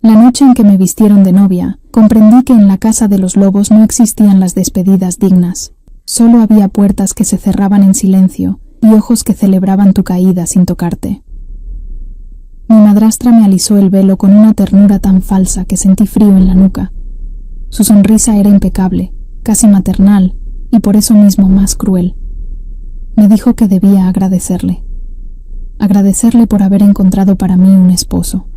La noche en que me vistieron de novia, comprendí que en la casa de los lobos no existían las despedidas dignas. Solo había puertas que se cerraban en silencio y ojos que celebraban tu caída sin tocarte. Mi madrastra me alisó el velo con una ternura tan falsa que sentí frío en la nuca. Su sonrisa era impecable, casi maternal, y por eso mismo más cruel. Me dijo que debía agradecerle. Agradecerle por haber encontrado para mí un esposo.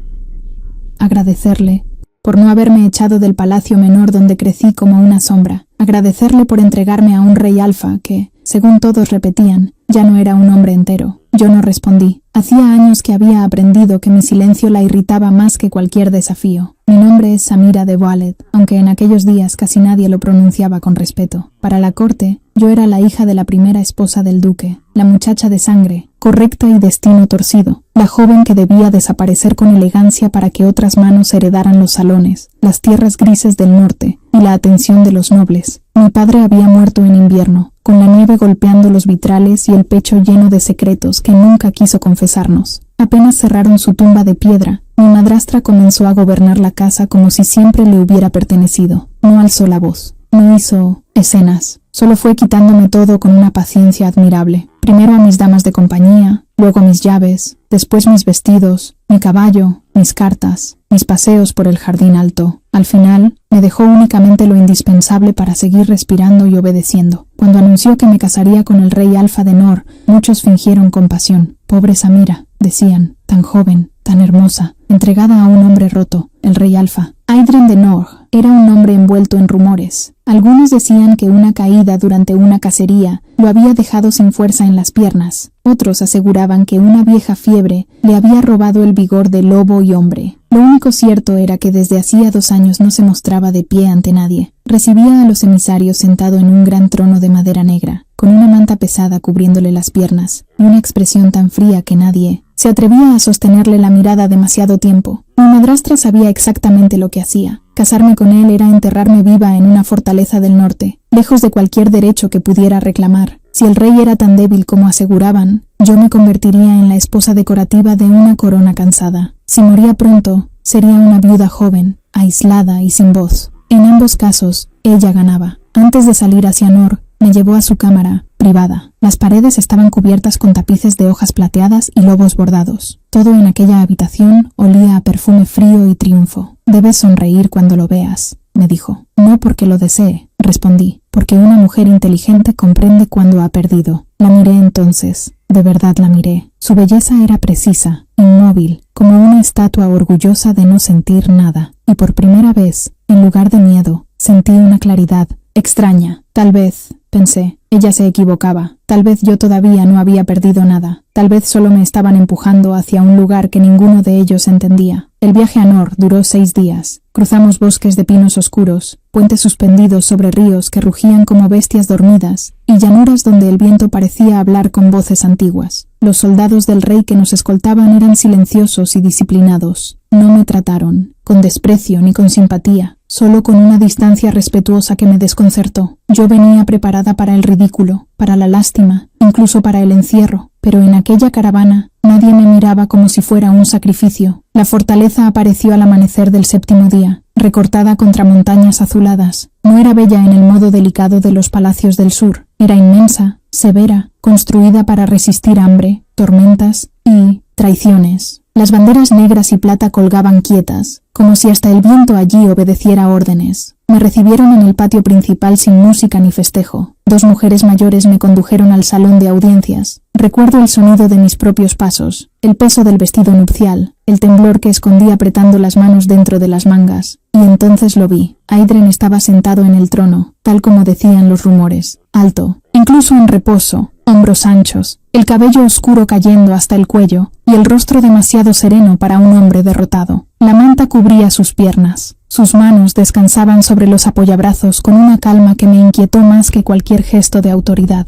Agradecerle por no haberme echado del palacio menor donde crecí como una sombra. Agradecerle por entregarme a un rey alfa que, según todos repetían, ya no era un hombre entero. Yo no respondí. Hacía años que había aprendido que mi silencio la irritaba más que cualquier desafío. Mi nombre es Samira de Boalet, aunque en aquellos días casi nadie lo pronunciaba con respeto. Para la corte, yo era la hija de la primera esposa del duque, la muchacha de sangre, correcta y destino torcido, la joven que debía desaparecer con elegancia para que otras manos heredaran los salones, las tierras grises del norte y la atención de los nobles. Mi padre había muerto en invierno, con la nieve golpeando los vitrales y el pecho lleno de secretos que nunca quiso confesarnos. Apenas cerraron su tumba de piedra, mi madrastra comenzó a gobernar la casa como si siempre le hubiera pertenecido. No alzó la voz, no hizo escenas, solo fue quitándome todo con una paciencia admirable. Primero a mis damas de compañía, luego mis llaves, después mis vestidos, mi caballo, mis cartas, mis paseos por el jardín alto. Al final, me dejó únicamente lo indispensable para seguir respirando y obedeciendo. Cuando anunció que me casaría con el rey Alfa de Nor, muchos fingieron compasión. Pobre Samira, decían, tan joven, tan hermosa, entregada a un hombre roto, el rey Alfa. Aydren de Nor era un hombre envuelto en rumores. Algunos decían que una caída durante una cacería lo había dejado sin fuerza en las piernas. Otros aseguraban que una vieja fiebre le había robado el vigor de lobo y hombre. Lo único cierto era que desde hacía 2 años no se mostraba de pie ante nadie. Recibía a los emisarios sentado en un gran trono de madera negra, con una manta pesada cubriéndole las piernas, y una expresión tan fría que nadie se atrevía a sostenerle la mirada demasiado tiempo. Mi madrastra sabía exactamente lo que hacía. Casarme con él era enterrarme viva en una fortaleza del norte, lejos de cualquier derecho que pudiera reclamar. Si el rey era tan débil como aseguraban, yo me convertiría en la esposa decorativa de una corona cansada. Si moría pronto, sería una viuda joven, aislada y sin voz. En ambos casos, ella ganaba. Antes de salir hacia Nor, me llevó a su cámara privada. Las paredes estaban cubiertas con tapices de hojas plateadas y lobos bordados. Todo en aquella habitación olía a perfume frío y triunfo. Debes sonreír cuando lo veas, me dijo. No porque lo desee, respondí, porque una mujer inteligente comprende cuando ha perdido. La miré entonces, de verdad la miré. Su belleza era precisa, inmóvil, como una estatua orgullosa de no sentir nada. Y por primera vez, en lugar de miedo, sentí una claridad extraña. Tal vez, pensé, ella se equivocaba. Tal vez yo todavía no había perdido nada. Tal vez solo me estaban empujando hacia un lugar que ninguno de ellos entendía. El viaje a Nor duró 6 días. Cruzamos bosques de pinos oscuros, puentes suspendidos sobre ríos que rugían como bestias dormidas, y llanuras donde el viento parecía hablar con voces antiguas. Los soldados del rey que nos escoltaban eran silenciosos y disciplinados. No me trataron con desprecio ni con simpatía, solo con una distancia respetuosa que me desconcertó. Yo venía preparada para el ridículo, para la lástima, incluso para el encierro, pero en aquella caravana nadie me miraba como si fuera un sacrificio. La fortaleza apareció al amanecer del 7º día, recortada contra montañas azuladas. No era bella en el modo delicado de los palacios del sur, era inmensa, severa, construida para resistir hambre, tormentas y traiciones. Las banderas negras y plata colgaban quietas, como si hasta el viento allí obedeciera órdenes. Me recibieron en el patio principal sin música ni festejo. 2 mujeres mayores me condujeron al salón de audiencias. Recuerdo el sonido de mis propios pasos, el peso del vestido nupcial, el temblor que escondí apretando las manos dentro de las mangas. Y entonces lo vi. Aydren estaba sentado en el trono, tal como decían los rumores, alto, incluso en reposo, hombros anchos, el cabello oscuro cayendo hasta el cuello y el rostro demasiado sereno para un hombre derrotado. La manta cubría sus piernas. Sus manos descansaban sobre los apoyabrazos con una calma que me inquietó más que cualquier gesto de autoridad.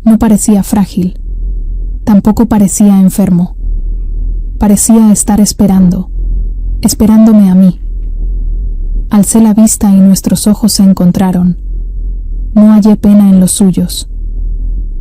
No parecía frágil. Tampoco parecía enfermo. Parecía estar esperándome a mí. Alcé la vista y nuestros ojos se encontraron. No hallé pena en los suyos,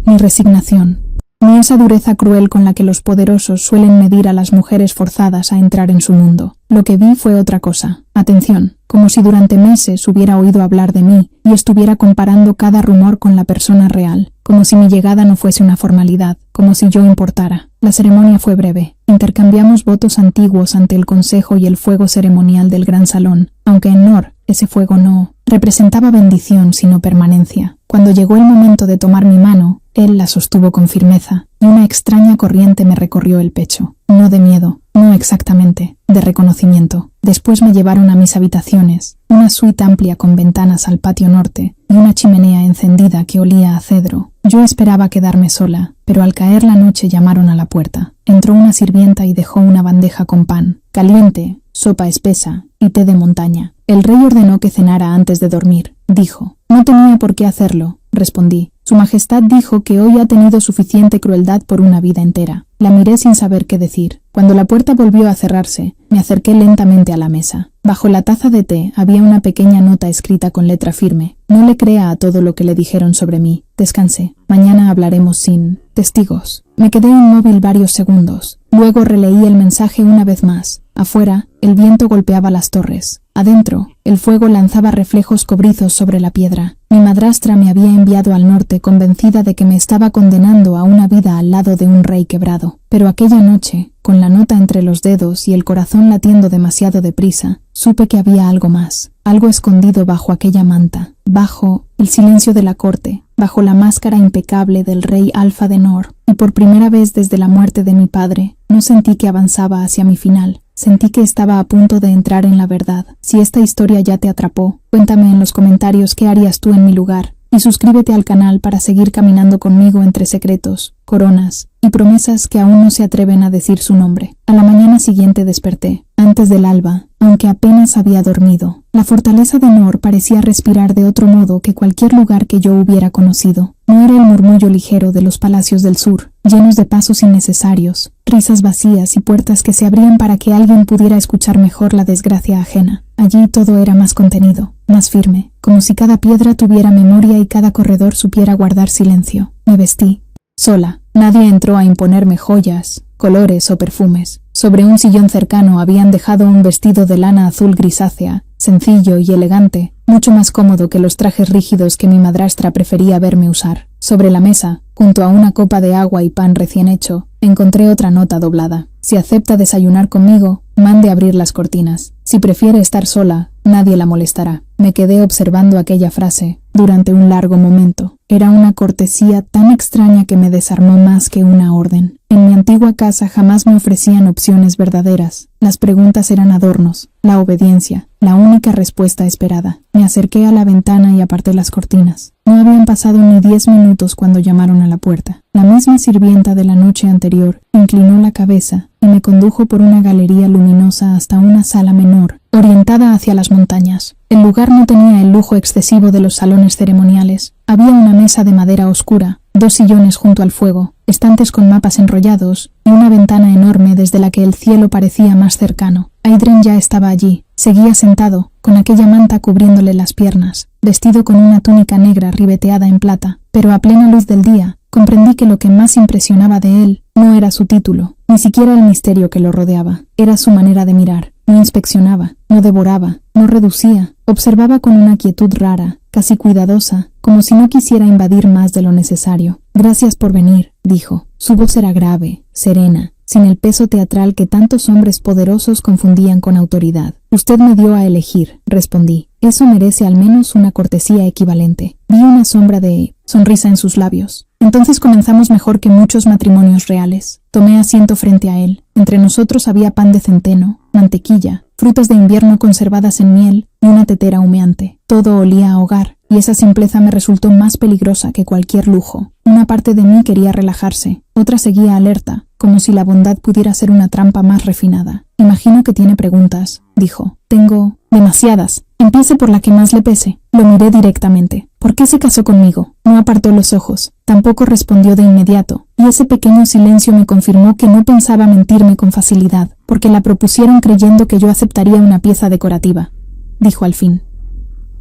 ni resignación. ni esa dureza cruel con la que los poderosos suelen medir a las mujeres forzadas a entrar en su mundo. Lo que vi fue otra cosa. Atención, como si durante meses hubiera oído hablar de mí y estuviera comparando cada rumor con la persona real, como si mi llegada no fuese una formalidad, como si yo importara. La ceremonia fue breve. Intercambiamos votos antiguos ante el consejo y el fuego ceremonial del gran salón, aunque en Nor ese fuego no representaba bendición sino permanencia. Cuando llegó el momento de tomar mi mano, él la sostuvo con firmeza, y una extraña corriente me recorrió el pecho. No de miedo, no exactamente, de reconocimiento. Después me llevaron a mis habitaciones, una suite amplia con ventanas al patio norte y una chimenea encendida que olía a cedro. Yo esperaba quedarme sola, pero al caer la noche llamaron a la puerta. Entró una sirvienta y dejó una bandeja con pan caliente, sopa espesa y té de montaña. El rey ordenó que cenara antes de dormir, dijo. No tenía por qué hacerlo, respondí. Su Majestad dijo que hoy ha tenido suficiente crueldad por una vida entera. La miré sin saber qué decir. Cuando la puerta volvió a cerrarse, me acerqué lentamente a la mesa. Bajo la taza de té había una pequeña nota escrita con letra firme. No le crea a todo lo que le dijeron sobre mí. Descanse. Mañana hablaremos sin testigos. Me quedé inmóvil varios segundos. Luego releí el mensaje una vez más. Afuera, el viento golpeaba las torres. Adentro, el fuego lanzaba reflejos cobrizos sobre la piedra. Mi madrastra me había enviado al norte convencida de que me estaba condenando a una vida al lado de un rey quebrado. Pero aquella noche, con la nota entre los dedos y el corazón latiendo demasiado deprisa, supe que había algo más, algo escondido bajo aquella manta, bajo el silencio de la corte, bajo la máscara impecable del rey Alfa de Nor, y por primera vez desde la muerte de mi padre, no sentí que avanzaba hacia mi final. Sentí que estaba a punto de entrar en la verdad. Si esta historia ya te atrapó, cuéntame en los comentarios qué harías tú en mi lugar. Y suscríbete al canal para seguir caminando conmigo entre secretos, coronas y promesas que aún no se atreven a decir su nombre. A la mañana siguiente desperté, antes del alba, aunque apenas había dormido. La fortaleza de Nor parecía respirar de otro modo que cualquier lugar que yo hubiera conocido. No era el murmullo ligero de los palacios del sur, llenos de pasos innecesarios, risas vacías y puertas que se abrían para que alguien pudiera escuchar mejor la desgracia ajena. Allí todo era más contenido, más firme, como si cada piedra tuviera memoria y cada corredor supiera guardar silencio. Me vestí, sola. Nadie entró a imponerme joyas, colores o perfumes. Sobre un sillón cercano habían dejado un vestido de lana azul grisácea, sencillo y elegante, mucho más cómodo que los trajes rígidos que mi madrastra prefería verme usar. Sobre la mesa, junto a una copa de agua y pan recién hecho, encontré otra nota doblada. Si acepta desayunar conmigo, mande abrir las cortinas. Si prefiere estar sola, nadie la molestará. Me quedé observando aquella frase durante un largo momento. Era una cortesía tan extraña que me desarmó más que una orden. En mi antigua casa jamás me ofrecían opciones verdaderas. Las preguntas eran adornos, la obediencia, la única respuesta esperada. Me acerqué a la ventana y aparté las cortinas. No habían pasado ni 10 minutos cuando llamaron a la puerta. La misma sirvienta de la noche anterior inclinó la cabeza y me condujo por una galería luminosa hasta una sala menor, orientada hacia las montañas. El lugar no tenía el lujo excesivo de los salones ceremoniales. Había una mesa de madera oscura, 2 sillones junto al fuego, estantes con mapas enrollados y una ventana enorme desde la que el cielo parecía más cercano. Aidren ya estaba allí. Seguía sentado, con aquella manta cubriéndole las piernas, vestido con una túnica negra ribeteada en plata, pero a plena luz del día, comprendí que lo que más impresionaba de él no era su título, ni siquiera el misterio que lo rodeaba. Era su manera de mirar. No inspeccionaba, no devoraba, no reducía. Observaba con una quietud rara, casi cuidadosa, como si no quisiera invadir más de lo necesario. Gracias por venir, dijo. Su voz era grave, serena, sin el peso teatral que tantos hombres poderosos confundían con autoridad. Usted me dio a elegir, respondí. Eso merece al menos una cortesía equivalente. Vi una sombra de sonrisa en sus labios. Entonces comenzamos mejor que muchos matrimonios reales. Tomé asiento frente a él. Entre nosotros había pan de centeno, mantequilla, frutas de invierno conservadas en miel y una tetera humeante. Todo olía a hogar, y esa simpleza me resultó más peligrosa que cualquier lujo. Una parte de mí quería relajarse, otra seguía alerta, como si la bondad pudiera ser una trampa más refinada. Imagino que tiene preguntas, dijo. Tengo demasiadas. Empiece por la que más le pese. Lo miré directamente. ¿Por qué se casó conmigo? No apartó los ojos. Tampoco respondió de inmediato, y ese pequeño silencio me confirmó que no pensaba mentirme con facilidad, porque la propusieron creyendo que yo aceptaría una pieza decorativa, dijo al fin.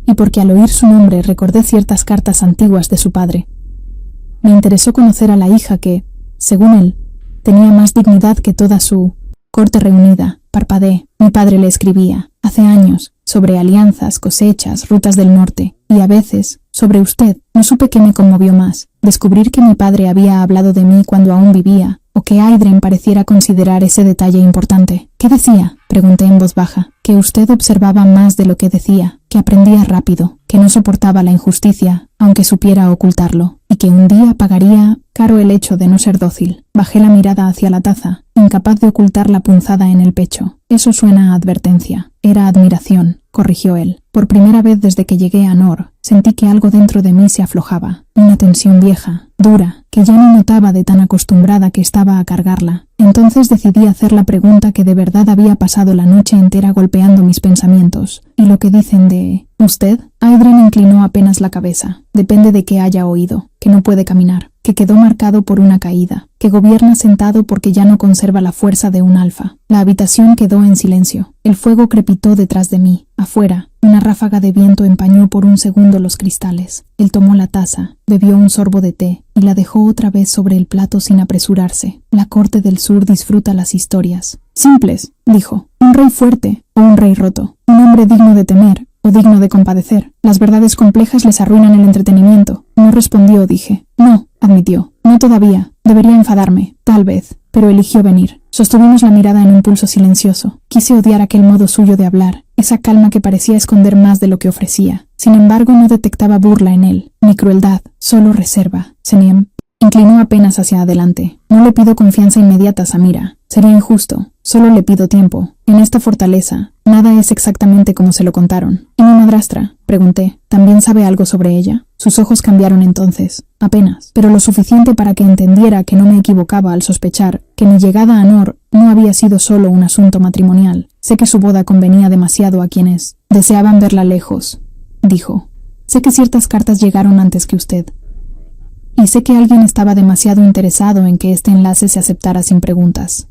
Y porque al oír su nombre recordé ciertas cartas antiguas de su padre. Me interesó conocer a la hija que, Según él, tenía más dignidad que toda su corte reunida. Parpadeé. Mi padre le escribía, hace años, sobre alianzas, cosechas, rutas del norte, y a veces, sobre usted. No supe qué me conmovió más, descubrir que mi padre había hablado de mí cuando aún vivía, o que Aydren pareciera considerar ese detalle importante. ¿Qué decía?, pregunté en voz baja. Que usted observaba más de lo que decía, que aprendía rápido, que no soportaba la injusticia, aunque supiera ocultarlo, y que un día pagaría caro el hecho de no ser dócil. Bajé la mirada hacia la taza, incapaz de ocultar la punzada en el pecho. Eso suena a advertencia. Era admiración, corrigió él. Por primera vez desde que llegué a Nor, sentí que algo dentro de mí se aflojaba. Una tensión vieja, dura, que ya no notaba de tan acostumbrada que estaba a cargarla. Entonces decidí hacer la pregunta que de verdad había pasado la noche entera golpeando mis pensamientos. ¿Y lo que dicen de usted? Aydren inclinó apenas la cabeza. Depende de qué haya oído. Que no puede caminar, que quedó marcado por una caída, que gobierna sentado porque ya no conserva la fuerza de un alfa. La habitación quedó en silencio. El fuego crepitó detrás de mí. Afuera, una ráfaga de viento empañó por un segundo los cristales. Él tomó la taza, bebió un sorbo de té y la dejó otra vez sobre el plato sin apresurarse. La corte del sur disfruta las historias simples, dijo. Un rey fuerte o un rey roto. Un hombre digno de temer o digno de compadecer. Las verdades complejas les arruinan el entretenimiento. No respondió, dije. No, admitió. No todavía. Debería enfadarme, tal vez, pero eligió venir. Sostuvimos la mirada en un pulso silencioso. Quise odiar aquel modo suyo de hablar, esa calma que parecía esconder más de lo que ofrecía. Sin embargo, no detectaba burla en él, ni crueldad, solo reserva. Seniem inclinó apenas hacia adelante. No le pido confianza inmediata, Samira. Sería injusto. Solo le pido tiempo. En esta fortaleza, nada es exactamente como se lo contaron. ¿Y mi madrastra?, pregunté. ¿También sabe algo sobre ella? Sus ojos cambiaron entonces. Apenas, pero lo suficiente para que entendiera que no me equivocaba al sospechar que mi llegada a Nor no había sido solo un asunto matrimonial. Sé que su boda convenía demasiado a quienes deseaban verla lejos, dijo. Sé que ciertas cartas llegaron antes que usted. Y sé que alguien estaba demasiado interesado en que este enlace se aceptara sin preguntas.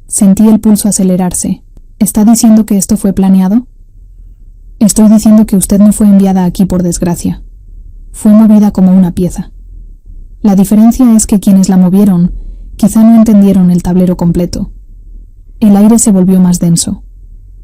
Sentí el pulso acelerarse. ¿Está diciendo que esto fue planeado? Estoy diciendo que usted no fue enviada aquí por desgracia. Fue movida como una pieza. La diferencia es que quienes la movieron quizá no entendieron el tablero completo. El aire se volvió más denso.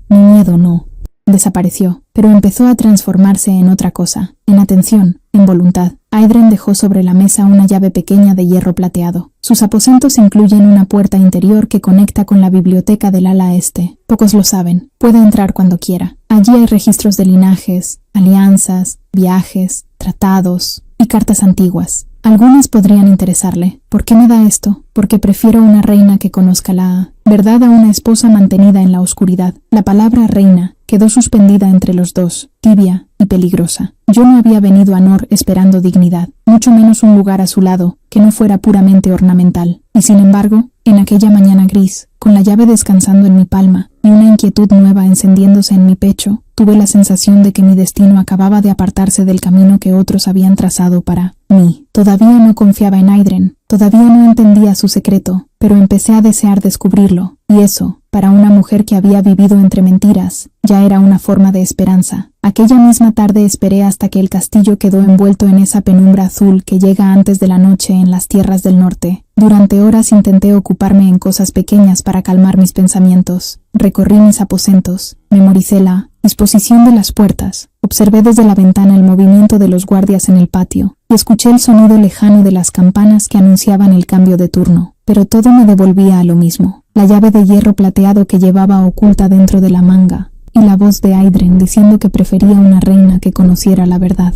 Mi miedo no. Desapareció, pero empezó a transformarse en otra cosa, en atención, en voluntad. Aydren dejó sobre la mesa una llave pequeña de hierro plateado. Sus aposentos incluyen una puerta interior que conecta con la biblioteca del ala este. Pocos lo saben. Puede entrar cuando quiera. Allí hay registros de linajes, alianzas, viajes, tratados y cartas antiguas. Algunas podrían interesarle. ¿Por qué me da esto? Porque prefiero una reina que conozca la verdad a una esposa mantenida en la oscuridad. La palabra reina quedó suspendida entre los dos, tibia y peligrosa. Yo no había venido a Nor esperando dignidad, mucho menos un lugar a su lado que no fuera puramente ornamental. Y sin embargo, en aquella mañana gris, con la llave descansando en mi palma y una inquietud nueva encendiéndose en mi pecho, tuve la sensación de que mi destino acababa de apartarse del camino que otros habían trazado para mí. Todavía no confiaba en Aydren, todavía no entendía su secreto, pero empecé a desear descubrirlo, y eso, para una mujer que había vivido entre mentiras, ya era una forma de esperanza. Aquella misma tarde esperé hasta que el castillo quedó envuelto en esa penumbra azul que llega antes de la noche en las tierras del norte. Durante horas intenté ocuparme en cosas pequeñas para calmar mis pensamientos. Recorrí mis aposentos, memoricé la disposición de las puertas, observé desde la ventana el movimiento de los guardias en el patio y escuché el sonido lejano de las campanas que anunciaban el cambio de turno. Pero todo me devolvía a lo mismo. La llave de hierro plateado que llevaba oculta dentro de la manga y la voz de Aydren diciendo que prefería una reina que conociera la verdad.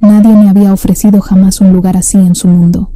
Nadie me había ofrecido jamás un lugar así en su mundo.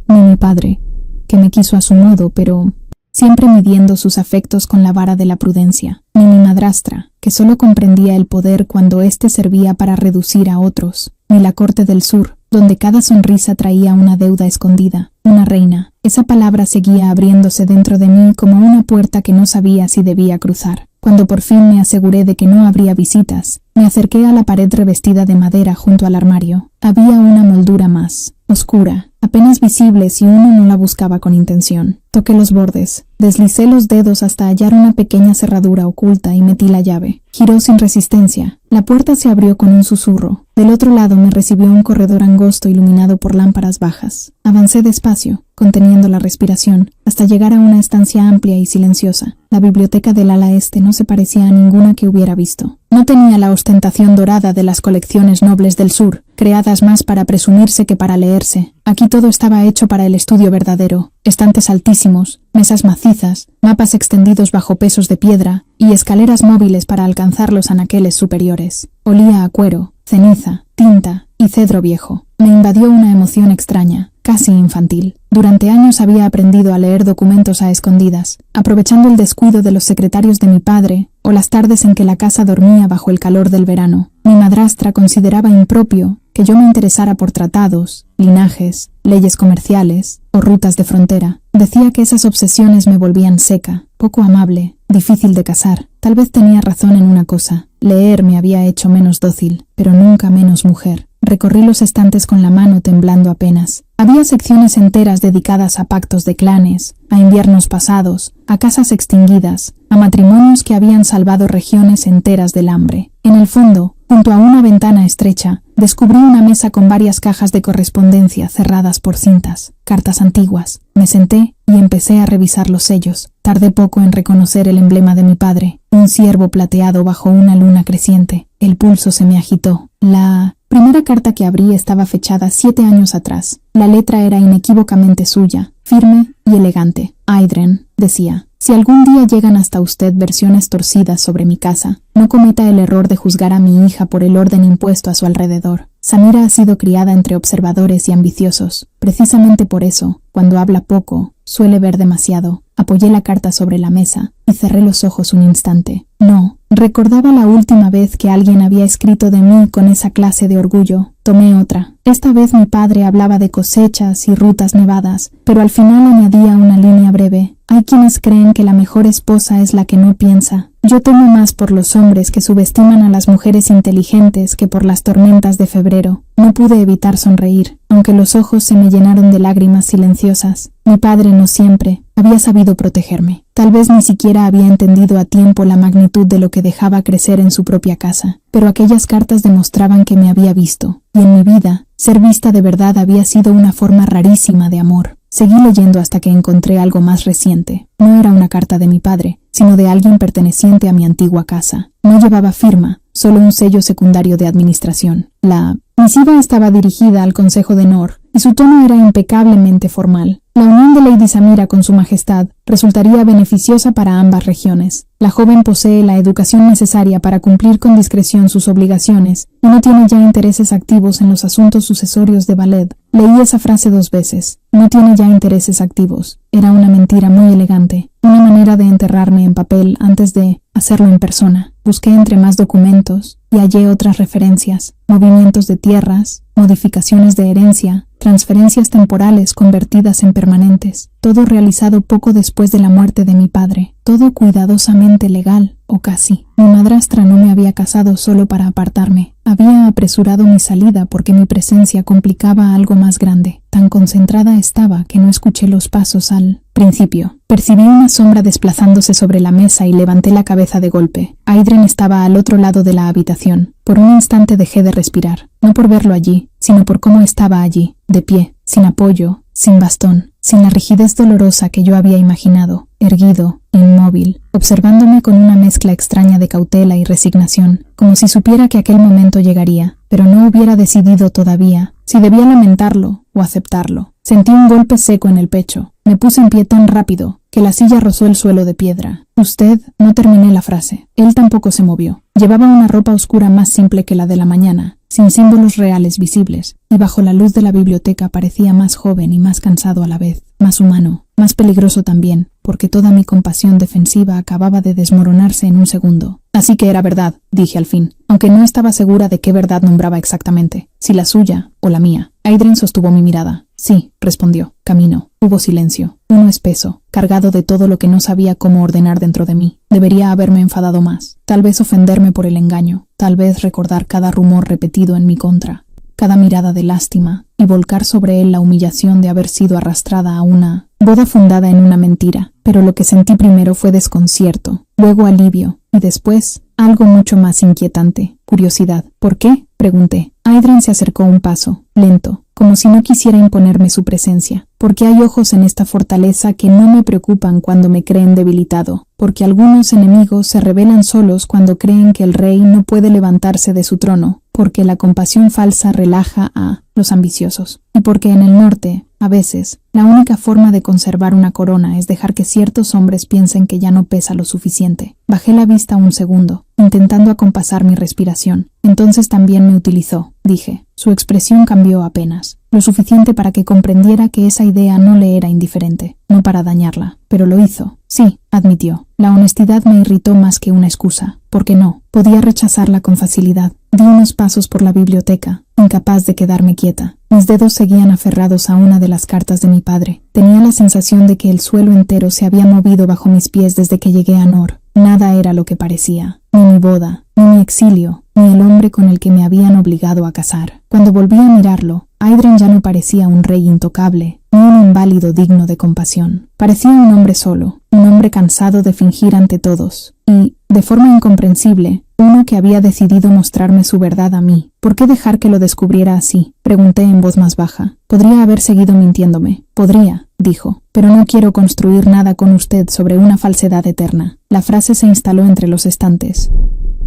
Ni mi padre, que me quiso a su modo, pero siempre midiendo sus afectos con la vara de la prudencia. Ni mi madrastra, que solo comprendía el poder cuando éste servía para reducir a otros. Ni la corte del sur, donde cada sonrisa traía una deuda escondida. Una reina. Esa palabra seguía abriéndose dentro de mí como una puerta que no sabía si debía cruzar. Cuando por fin me aseguré de que no habría visitas, Me acerqué a la pared revestida de madera junto al armario. Había una moldura más, oscura, apenas visible si uno no la buscaba con intención. Toqué los bordes, deslicé los dedos hasta hallar una pequeña cerradura oculta y metí la llave. Giró sin resistencia. La puerta se abrió con un susurro. Del otro lado me recibió un corredor angosto iluminado por lámparas bajas. Avancé despacio, conteniendo la respiración, hasta llegar a una estancia amplia y silenciosa. La biblioteca del ala este no se parecía a ninguna que hubiera visto. No tenía la ostentación dorada de las colecciones nobles del sur, creadas más para presumirse que para leerse. Aquí todo estaba hecho para el estudio verdadero. Estantes altísimos, mesas macizas, mapas extendidos bajo pesos de piedra y escaleras móviles para alcanzar los anaqueles superiores. Olía a cuero, ceniza, tinta y cedro viejo. Me invadió una emoción extraña, casi infantil. Durante años había aprendido a leer documentos a escondidas, aprovechando el descuido de los secretarios de mi padre o las tardes en que la casa dormía bajo el calor del verano. Mi madrastra consideraba impropio que yo me interesara por tratados, linajes, leyes comerciales o rutas de frontera. Decía que esas obsesiones me volvían seca, poco amable, difícil de casar. Tal vez tenía razón en una cosa. Leer me había hecho menos dócil, pero nunca menos mujer. Recorrí los estantes con la mano temblando apenas. Había secciones enteras dedicadas a pactos de clanes, a inviernos pasados, a casas extinguidas, a matrimonios que habían salvado regiones enteras del hambre. En el fondo, junto a una ventana estrecha, descubrí una mesa con varias cajas de correspondencia cerradas por cintas, cartas antiguas. Me senté y empecé a revisar los sellos. Tardé poco en reconocer el emblema de mi padre, un ciervo plateado bajo una luna creciente. El pulso se me agitó. La primera carta que abrí estaba fechada 7 años atrás. La letra era inequívocamente suya, firme y elegante. Aidren, decía, si algún día llegan hasta usted versiones torcidas sobre mi casa, no cometa el error de juzgar a mi hija por el orden impuesto a su alrededor. Samira ha sido criada entre observadores y ambiciosos. Precisamente por eso, cuando habla poco, suele ver demasiado. Apoyé la carta sobre la mesa y cerré los ojos un instante. No, recordaba la última vez que alguien había escrito de mí con esa clase de orgullo. Tomé otra. Esta vez mi padre hablaba de cosechas y rutas nevadas, pero al final añadía una línea breve. Hay quienes creen que la mejor esposa es la que no piensa. Yo temo más por los hombres que subestiman a las mujeres inteligentes que por las tormentas de febrero. No pude evitar sonreír, aunque los ojos se me llenaron de lágrimas silenciosas. Mi padre no siempre había sabido protegerme. Tal vez ni siquiera había entendido a tiempo la magnitud de lo que dejaba crecer en su propia casa, pero aquellas cartas demostraban que me había visto, y en mi vida, ser vista de verdad había sido una forma rarísima de amor. Seguí leyendo hasta que encontré algo más reciente. No era una carta de mi padre, sino de alguien perteneciente a mi antigua casa. No llevaba firma, solo un sello secundario de administración. La misiva estaba dirigida al Consejo de Nor, y su tono era impecablemente formal. La unión de Lady Samira con su majestad resultaría beneficiosa para ambas regiones. La joven posee la educación necesaria para cumplir con discreción sus obligaciones y no tiene ya intereses activos en los asuntos sucesorios de Baled. Leí esa frase 2 veces. No tiene ya intereses activos. Era una mentira muy elegante, una manera de enterrarme en papel antes de hacerlo en persona. Busqué entre más documentos y hallé otras referencias, movimientos de tierras, modificaciones de herencia, transferencias temporales convertidas en permanentes, todo realizado poco después de la muerte de mi padre, todo cuidadosamente legal, o casi. Mi madrastra no me había casado solo para apartarme, había apresurado mi salida porque mi presencia complicaba algo más grande. Tan concentrada estaba que no escuché los pasos al principio. Percibí una sombra desplazándose sobre la mesa y levanté la cabeza de golpe. Aidren estaba al otro lado de la habitación. Por un instante dejé de respirar, no por verlo allí, sino por cómo estaba allí, de pie, sin apoyo, sin bastón, sin la rigidez dolorosa que yo había imaginado, erguido, inmóvil, observándome con una mezcla extraña de cautela y resignación, como si supiera que aquel momento llegaría, pero no hubiera decidido todavía si debía lamentarlo o aceptarlo. Sentí un golpe seco en el pecho. Me puse en pie tan rápido que la silla rozó el suelo de piedra. Usted, no terminé la frase. Él tampoco se movió. Llevaba una ropa oscura más simple que la de la mañana, sin símbolos reales visibles, y bajo la luz de la biblioteca parecía más joven y más cansado a la vez, más humano, más peligroso también, porque toda mi compasión defensiva acababa de desmoronarse en un segundo. Así que era verdad, dije al fin, aunque no estaba segura de qué verdad nombraba exactamente, si la suya o la mía. Aidren sostuvo mi mirada. Sí, respondió. Camino. Hubo silencio. Uno espeso, cargado de todo lo que no sabía cómo ordenar dentro de mí. Debería haberme enfadado más. Tal vez ofenderme por el engaño. Tal vez recordar cada rumor repetido en mi contra. Cada mirada de lástima, y volcar sobre él la humillación de haber sido arrastrada a una boda fundada en una mentira. Pero lo que sentí primero fue desconcierto, luego alivio, y después algo mucho más inquietante, curiosidad. ¿Por qué?, pregunté. Aidren se acercó un paso, lento, como si no quisiera imponerme su presencia. Porque hay ojos en esta fortaleza que no me preocupan cuando me creen debilitado. Porque algunos enemigos se rebelan solos cuando creen que el rey no puede levantarse de su trono. Porque la compasión falsa relaja a los ambiciosos. Y porque en el norte, a veces, la única forma de conservar una corona es dejar que ciertos hombres piensen que ya no pesa lo suficiente. Bajé la vista un segundo, intentando acompasar mi respiración. Entonces también me utilizó, dije. Su expresión cambió apenas, lo suficiente para que comprendiera que esa idea no le era indiferente, no para dañarla, pero lo hizo. Sí, admitió. La honestidad me irritó más que una excusa, porque no, podía rechazarla con facilidad. Di unos pasos por la biblioteca, incapaz de quedarme quieta. Mis dedos seguían aferrados a una de las cartas de mi padre. Tenía la sensación de que el suelo entero se había movido bajo mis pies desde que llegué a Nor. Nada era lo que parecía, ni mi boda, ni mi exilio, ni el hombre con el que me habían obligado a casar. Cuando volví a mirarlo, Aidren ya no parecía un rey intocable, ni un inválido digno de compasión. Parecía un hombre solo, un hombre cansado de fingir ante todos, y, de forma incomprensible, uno que había decidido mostrarme su verdad a mí. ¿Por qué dejar que lo descubriera así?, pregunté en voz más baja. Podría haber seguido mintiéndome. Podría, dijo, pero no quiero construir nada con usted sobre una falsedad eterna. La frase se instaló entre los estantes,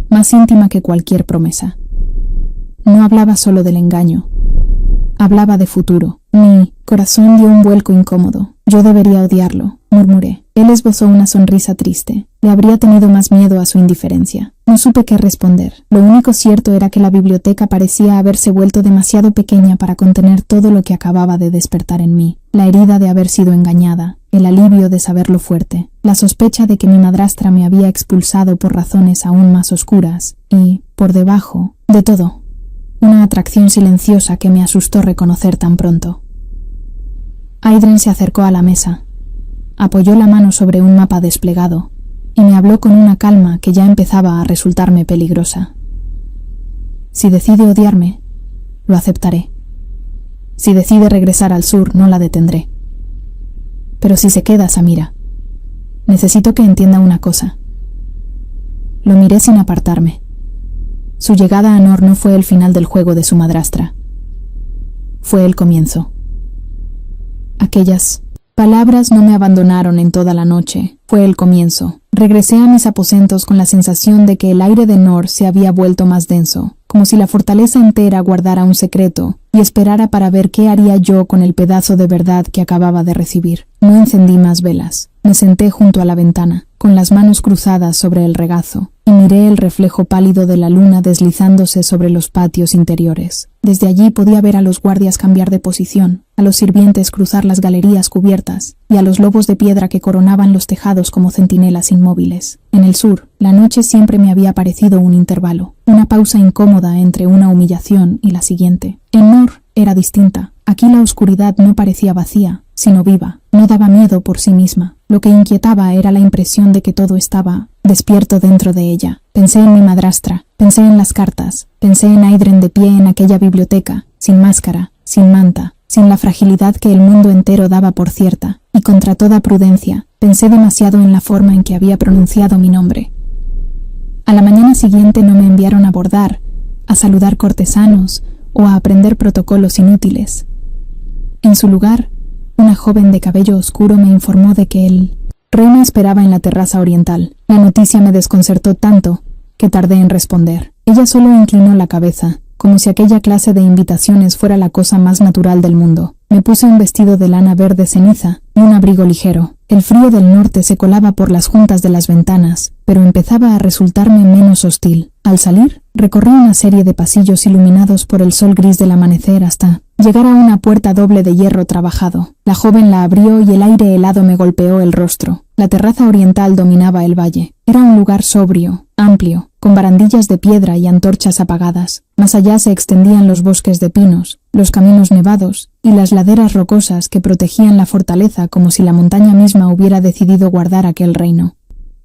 más íntima que cualquier promesa. No hablaba solo del engaño. Hablaba de futuro. Mi corazón dio un vuelco incómodo. Yo debería odiarlo, murmuré. Él esbozó una sonrisa triste. Le habría tenido más miedo a su indiferencia. No supe qué responder. Lo único cierto era que la biblioteca parecía haberse vuelto demasiado pequeña para contener todo lo que acababa de despertar en mí. La herida de haber sido engañada, el alivio de saberlo fuerte, la sospecha de que mi madrastra me había expulsado por razones aún más oscuras, y, por debajo, de todo, una atracción silenciosa que me asustó reconocer tan pronto. Aidren se acercó a la mesa, apoyó la mano sobre un mapa desplegado, y me habló con una calma que ya empezaba a resultarme peligrosa. Si decide odiarme, lo aceptaré. Si decide regresar al sur, no la detendré. Pero si se queda, Samira, necesito que entienda una cosa. Lo miré sin apartarme. Su llegada a Nor no fue el final del juego de su madrastra. Fue el comienzo. Aquellas palabras no me abandonaron en toda la noche. Fue el comienzo. Regresé a mis aposentos con la sensación de que el aire de Nor se había vuelto más denso, como si la fortaleza entera guardara un secreto y esperara para ver qué haría yo con el pedazo de verdad que acababa de recibir. No encendí más velas. Me senté junto a la ventana, con las manos cruzadas sobre el regazo, y miré el reflejo pálido de la luna deslizándose sobre los patios interiores. Desde allí podía ver a los guardias cambiar de posición, a los sirvientes cruzar las galerías cubiertas, y a los lobos de piedra que coronaban los tejados como centinelas inmóviles. En el sur, la noche siempre me había parecido un intervalo, una pausa incómoda entre una humillación y la siguiente. En Nor era distinta. Aquí la oscuridad no parecía vacía, sino viva. No daba miedo por sí misma. Lo que inquietaba era la impresión de que todo estaba despierto dentro de ella. Pensé en mi madrastra, pensé en las cartas, pensé en Aidren de pie en aquella biblioteca, sin máscara, sin manta, sin la fragilidad que el mundo entero daba por cierta, y contra toda prudencia, pensé demasiado en la forma en que había pronunciado mi nombre. A la mañana siguiente no me enviaron a bordar, a saludar cortesanos o a aprender protocolos inútiles. En su lugar, una joven de cabello oscuro me informó de que el rey me esperaba en la terraza oriental. La noticia me desconcertó tanto que tardé en responder. Ella solo inclinó la cabeza, como si aquella clase de invitaciones fuera la cosa más natural del mundo. Me puse un vestido de lana verde ceniza y un abrigo ligero. El frío del norte se colaba por las juntas de las ventanas, pero empezaba a resultarme menos hostil. Al salir, recorrí una serie de pasillos iluminados por el sol gris del amanecer hasta llegar a una puerta doble de hierro trabajado. La joven la abrió y el aire helado me golpeó el rostro. La terraza oriental dominaba el valle. Era un lugar sobrio, amplio, con barandillas de piedra y antorchas apagadas. Más allá se extendían los bosques de pinos, los caminos nevados y las laderas rocosas que protegían la fortaleza como si la montaña misma hubiera decidido guardar aquel reino.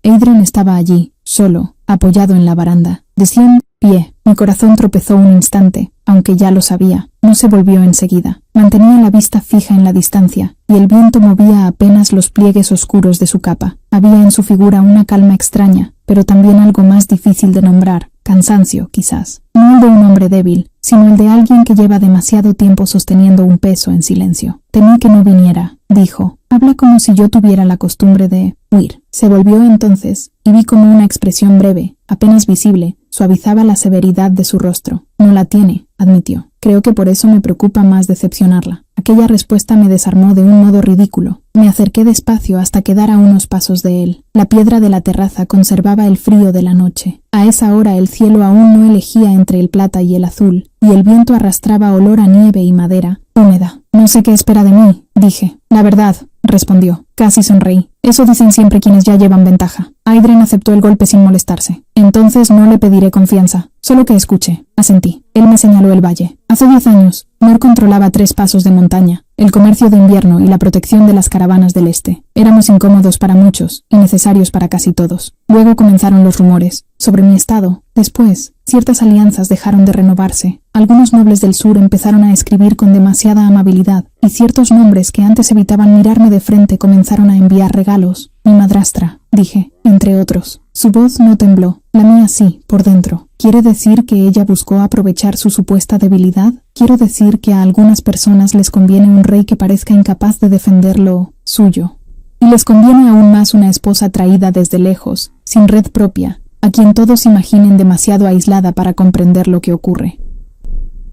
Adrien estaba allí, solo, apoyado en la baranda. Desde un pie, mi corazón tropezó un instante, aunque ya lo sabía. No se volvió enseguida. Mantenía la vista fija en la distancia, y el viento movía apenas los pliegues oscuros de su capa. Había en su figura una calma extraña, pero también algo más difícil de nombrar, cansancio, quizás. No el de un hombre débil, sino el de alguien que lleva demasiado tiempo sosteniendo un peso en silencio. Temí que no viniera, dijo. Habla como si yo tuviera la costumbre de huir. Se volvió entonces, y vi como una expresión breve, apenas visible, suavizaba la severidad de su rostro. No la tiene, admitió. Creo que por eso me preocupa más decepcionarla. Aquella respuesta me desarmó de un modo ridículo. Me acerqué despacio hasta quedar a unos pasos de él. La piedra de la terraza conservaba el frío de la noche. A esa hora el cielo aún no elegía entre el plata y el azul, y el viento arrastraba olor a nieve y madera, húmeda. No sé qué espera de mí, dije. La verdad, respondió. Casi sonreí. Eso dicen siempre quienes ya llevan ventaja. Adrien aceptó el golpe sin molestarse. Entonces no le pediré confianza, solo que escuche, asentí. Él me señaló el valle. Hace 10 años, Nor controlaba 3 pasos de montaña, el comercio de invierno y la protección de las caravanas del este. Éramos incómodos para muchos y necesarios para casi todos. Luego comenzaron los rumores sobre mi estado. Después, ciertas alianzas dejaron de renovarse. Algunos nobles del sur empezaron a escribir con demasiada amabilidad, y ciertos nombres que antes evitaban mirarme de frente comenzaron a enviar regalos. Mi madrastra, dije, entre otros. Su voz no tembló, la mía sí, por dentro. ¿Quiere decir que ella buscó aprovechar su supuesta debilidad? ¿Quiero decir que a algunas personas les conviene un rey que parezca incapaz de defender lo suyo? Y les conviene aún más una esposa traída desde lejos, sin red propia, a quien todos imaginen demasiado aislada para comprender lo que ocurre.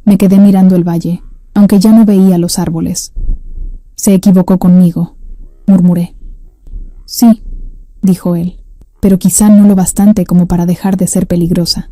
Me quedé mirando el valle, aunque ya no veía los árboles. Se equivocó conmigo, murmuré. Sí, dijo él, pero quizá no lo bastante como para dejar de ser peligrosa.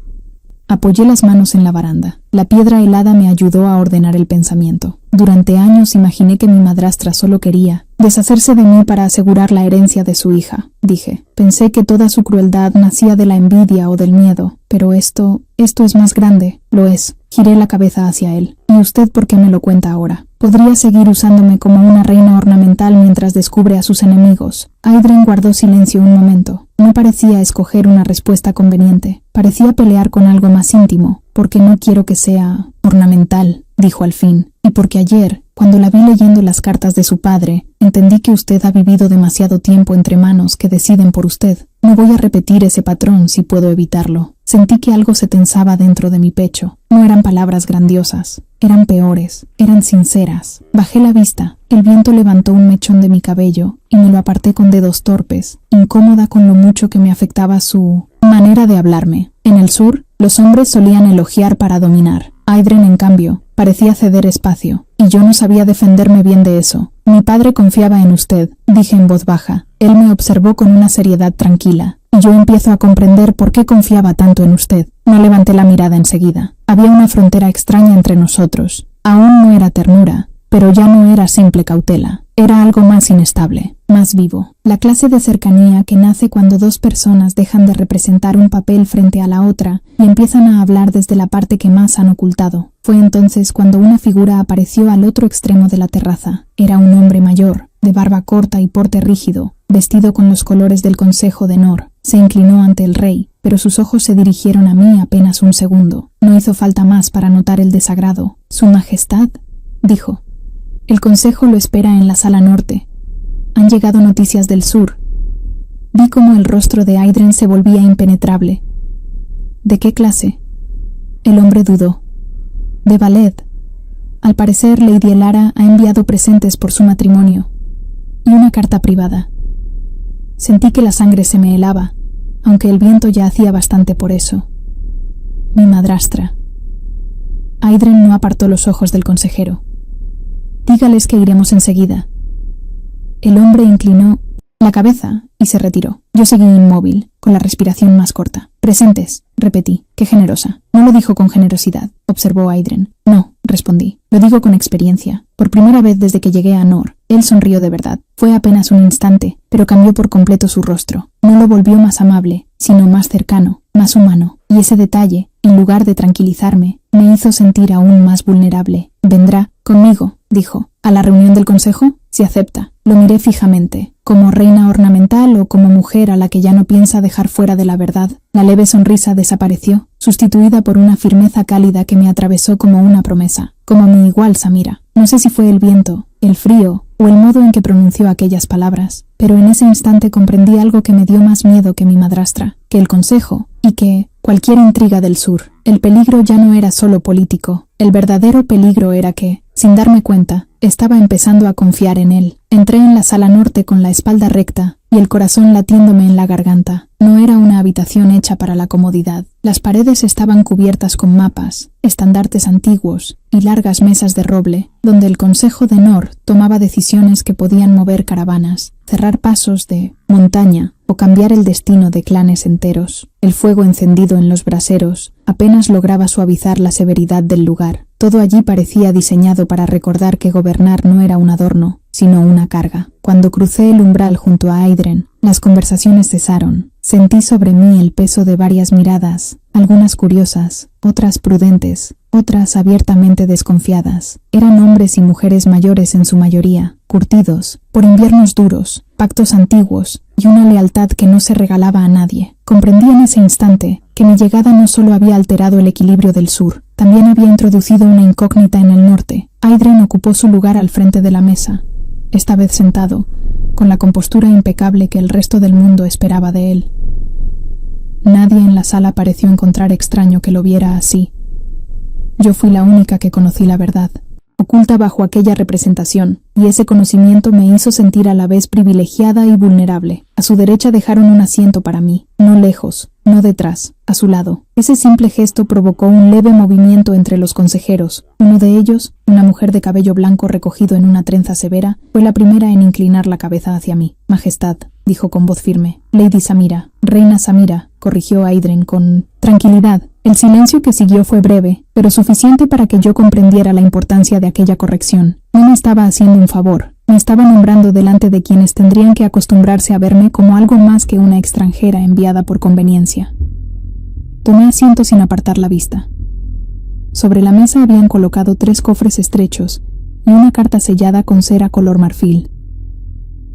Apoyé las manos en la baranda. La piedra helada me ayudó a ordenar el pensamiento. Durante años imaginé que mi madrastra solo quería deshacerse de mí para asegurar la herencia de su hija, dije. Pensé que toda su crueldad nacía de la envidia o del miedo, pero esto es más grande. Lo es. Giré la cabeza hacia él. ¿Y usted por qué me lo cuenta ahora? Podría seguir usándome como una reina ornamental mientras descubre a sus enemigos. Adrien guardó silencio un momento. No parecía escoger una respuesta conveniente. Parecía pelear con algo más íntimo. Porque no quiero que sea ornamental, dijo al fin. Y porque ayer, cuando la vi leyendo las cartas de su padre, entendí que usted ha vivido demasiado tiempo entre manos que deciden por usted. No voy a repetir ese patrón si puedo evitarlo. Sentí que algo se tensaba dentro de mi pecho. No eran palabras grandiosas. Eran peores. Eran sinceras. Bajé la vista. El viento levantó un mechón de mi cabello y me lo aparté con dedos torpes, incómoda con lo mucho que me afectaba su manera de hablarme. En el sur, los hombres solían elogiar para dominar. Adrien, en cambio, parecía ceder espacio, y yo no sabía defenderme bien de eso. Mi padre confiaba en usted, dije en voz baja. Él me observó con una seriedad tranquila, y yo empiezo a comprender por qué confiaba tanto en usted. No levanté la mirada enseguida. Había una frontera extraña entre nosotros. Aún no era ternura, pero ya no era simple cautela. Era algo más inestable, más vivo. La clase de cercanía que nace cuando dos personas dejan de representar un papel frente a la otra y empiezan a hablar desde la parte que más han ocultado. Fue entonces cuando una figura apareció al otro extremo de la terraza. Era un hombre mayor, de barba corta y porte rígido, vestido con los colores del consejo de Nor. Se inclinó ante el rey, pero sus ojos se dirigieron a mí apenas un segundo. No hizo falta más para notar el desagrado. «Su Majestad», dijo. «El consejo lo espera en la sala norte. Han llegado noticias del sur». Vi cómo el rostro de Adrien se volvía impenetrable. «¿De qué clase?» El hombre dudó. «De ballet. Al parecer, Lady Elara ha enviado presentes por su matrimonio. Y una carta privada». Sentí que la sangre se me helaba, aunque el viento ya hacía bastante por eso. Mi madrastra. Adrien no apartó los ojos del consejero. «Dígales que iremos enseguida». El hombre inclinó la cabeza y se retiró. Yo seguí inmóvil, con la respiración más corta. «Presentes», repetí. «Qué generosa». «No lo dijo con generosidad», observó Adrien. «No», respondí. «Lo digo con experiencia. Por primera vez desde que llegué a Nor». Él sonrió de verdad. Fue apenas un instante, pero cambió por completo su rostro. No lo volvió más amable, sino más cercano, más humano. y ese detalle, en lugar de tranquilizarme, me hizo sentir aún más vulnerable. «Vendrá conmigo», dijo. «¿A la reunión del consejo? Si acepta». Lo miré fijamente, como reina ornamental o como mujer a la que ya no piensa dejar fuera de la verdad. La leve sonrisa desapareció, sustituida por una firmeza cálida que me atravesó como una promesa, como mi igual Samira. No sé si fue el viento, el frío o el modo en que pronunció aquellas palabras, pero en ese instante comprendí algo que me dio más miedo que mi madrastra, que el consejo y que cualquier intriga del sur. El peligro ya no era solo político, el verdadero peligro era que, sin darme cuenta, estaba empezando a confiar en él. Entré en la sala norte con la espalda recta y el corazón latiéndome en la garganta. No era una habitación hecha para la comodidad. Las paredes estaban cubiertas con mapas, estandartes antiguos y largas mesas de roble, donde el Consejo de Nor tomaba decisiones que podían mover caravanas, cerrar pasos de montaña o cambiar el destino de clanes enteros. El fuego encendido en los braseros apenas lograba suavizar la severidad del lugar. Todo allí parecía diseñado para recordar que gobernar no era un adorno, sino una carga. Cuando crucé el umbral junto a Aidren, las conversaciones cesaron. Sentí sobre mí el peso de varias miradas, algunas curiosas, otras prudentes, otras abiertamente desconfiadas. Eran hombres y mujeres mayores en su mayoría, curtidos por inviernos duros, pactos antiguos y una lealtad que no se regalaba a nadie. Comprendí en ese instante que mi llegada no solo había alterado el equilibrio del sur, también había introducido una incógnita en el norte. Aidren ocupó su lugar al frente de la mesa, esta vez sentado, con la compostura impecable que el resto del mundo esperaba de él. Nadie en la sala pareció encontrar extraño que lo viera así. Yo fui la única que conocí la verdad, oculta bajo aquella representación, y ese conocimiento me hizo sentir a la vez privilegiada y vulnerable. A su derecha dejaron un asiento para mí, no lejos, no detrás, a su lado. Ese simple gesto provocó un leve movimiento entre los consejeros. Uno de ellos, una mujer de cabello blanco recogido en una trenza severa, fue la primera en inclinar la cabeza hacia mí. «Majestad», dijo con voz firme. «Lady Samira, Reina Samira», corrigió Aidren con tranquilidad. El silencio que siguió fue breve, pero suficiente para que yo comprendiera la importancia de aquella corrección. No me estaba haciendo un favor, me estaba nombrando delante de quienes tendrían que acostumbrarse a verme como algo más que una extranjera enviada por conveniencia. Tomé asiento sin apartar la vista. Sobre la mesa habían colocado 3 cofres estrechos y una carta sellada con cera color marfil.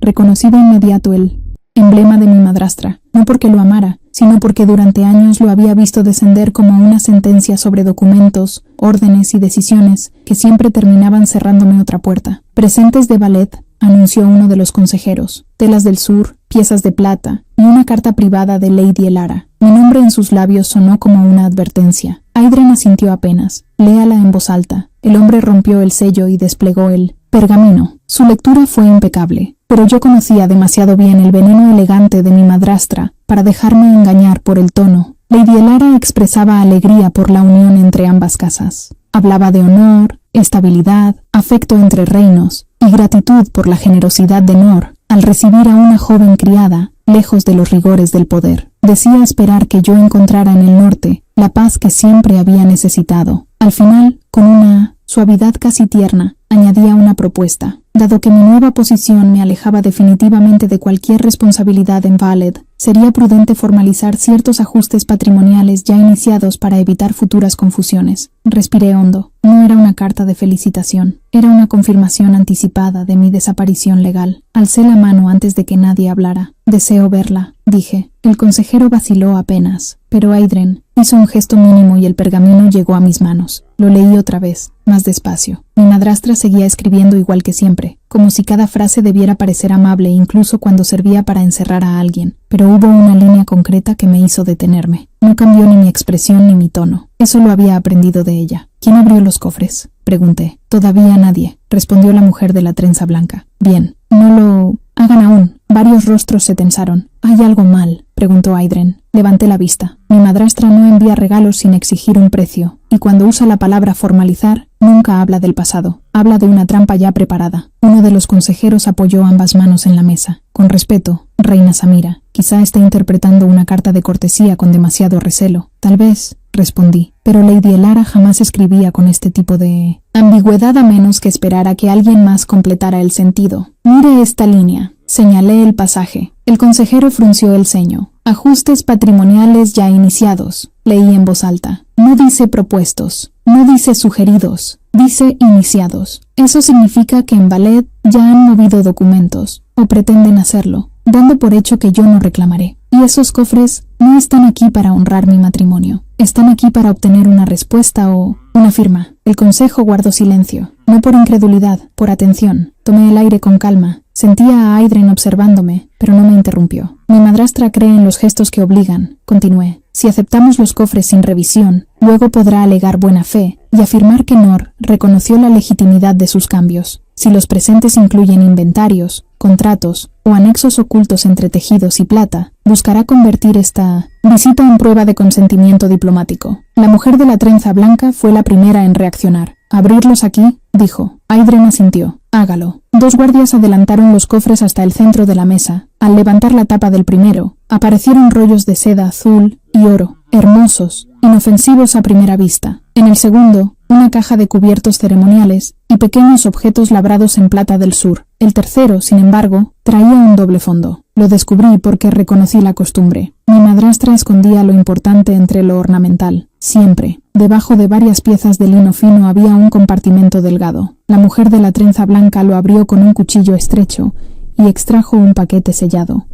Reconocí de inmediato el emblema de mi madrastra, no porque lo amara, sino porque durante años lo había visto descender como una sentencia sobre documentos, órdenes y decisiones que siempre terminaban cerrándome otra puerta. «Presentes de ballet», anunció uno de los consejeros, «telas del sur, piezas de plata y una carta privada de Lady Elara». Mi nombre en sus labios sonó como una advertencia. Aidren asintió apenas. «Léala en voz alta». El hombre rompió el sello y desplegó el pergamino. Su lectura fue impecable, pero yo conocía demasiado bien el veneno elegante de mi madrastra para dejarme engañar por el tono. Lady Elara expresaba alegría por la unión entre ambas casas. Hablaba de honor, estabilidad, afecto entre reinos y gratitud por la generosidad de Nor al recibir a una joven criada lejos de los rigores del poder. Decía esperar que yo encontrara en el norte la paz que siempre había necesitado. Al final, con una suavidad casi tierna, añadía una propuesta. Dado que mi nueva posición me alejaba definitivamente de cualquier responsabilidad en Valed, sería prudente formalizar ciertos ajustes patrimoniales ya iniciados para evitar futuras confusiones. Respiré hondo. No era una carta de felicitación, era una confirmación anticipada de mi desaparición legal. Alcé la mano antes de que nadie hablara. «Deseo verla», dije. El consejero vaciló apenas, pero Aidren hizo un gesto mínimo y el pergamino llegó a mis manos. Lo leí otra vez, más despacio. Mi madrastra seguía escribiendo igual que siempre, como si cada frase debiera parecer amable incluso cuando servía para encerrar a alguien. Pero hubo una línea concreta que me hizo detenerme. No cambió ni mi expresión ni mi tono. Eso lo había aprendido de ella. «¿Quién abrió los cofres?», pregunté. «Todavía nadie», respondió la mujer de la trenza blanca. «Bien, no lo hagan aún». Varios rostros se tensaron. «¿Hay algo mal?», preguntó Aidren. Levanté la vista. Mi madrastra no envía regalos sin exigir un precio, y cuando usa la palabra formalizar, nunca habla del pasado. Habla de una trampa ya preparada. Uno de los consejeros apoyó ambas manos en la mesa. «Con respeto, Reina Samira. Quizá esté interpretando una carta de cortesía con demasiado recelo». «Tal vez», respondí, «pero Lady Elara jamás escribía con este tipo de ambigüedad a menos que esperara que alguien más completara el sentido. Mire esta línea». Señalé el pasaje. El consejero frunció el ceño. «Ajustes patrimoniales ya iniciados». leí en voz alta. No dice propuestos, no dice sugeridos, dice iniciados. Eso significa que en Ballet ya han movido documentos, o pretenden hacerlo, dando por hecho que yo no reclamaré. Y esos cofres no están aquí para honrar mi matrimonio. Están aquí para obtener una respuesta o una firma. El consejo guardó silencio, no por incredulidad, por atención. Tomé el aire con calma. Sentía a Aidren observándome, pero no me interrumpió. Mi madrastra cree en los gestos que obligan, continué. Si aceptamos los cofres sin revisión, luego podrá alegar buena fe y afirmar que Nor reconoció la legitimidad de sus cambios. Si los presentes incluyen inventarios, contratos o anexos ocultos entre tejidos y plata, buscará convertir esta visita en prueba de consentimiento diplomático. La mujer de la trenza blanca fue la primera en reaccionar. «¿Abrirlos aquí?», dijo. Aidren asintió. «Hágalo». 2 guardias adelantaron los cofres hasta el centro de la mesa. Al levantar la tapa del primero, aparecieron rollos de seda azul y oro, hermosos, inofensivos a primera vista. En el segundo, una caja de cubiertos ceremoniales y pequeños objetos labrados en plata del sur. El tercero, sin embargo, traía un doble fondo. Lo descubrí porque reconocí la costumbre. Mi madrastra escondía lo importante entre lo ornamental. Siempre. Debajo de varias piezas de lino fino había un compartimento delgado. La mujer de la trenza blanca lo abrió con un cuchillo estrecho y extrajo un paquete sellado.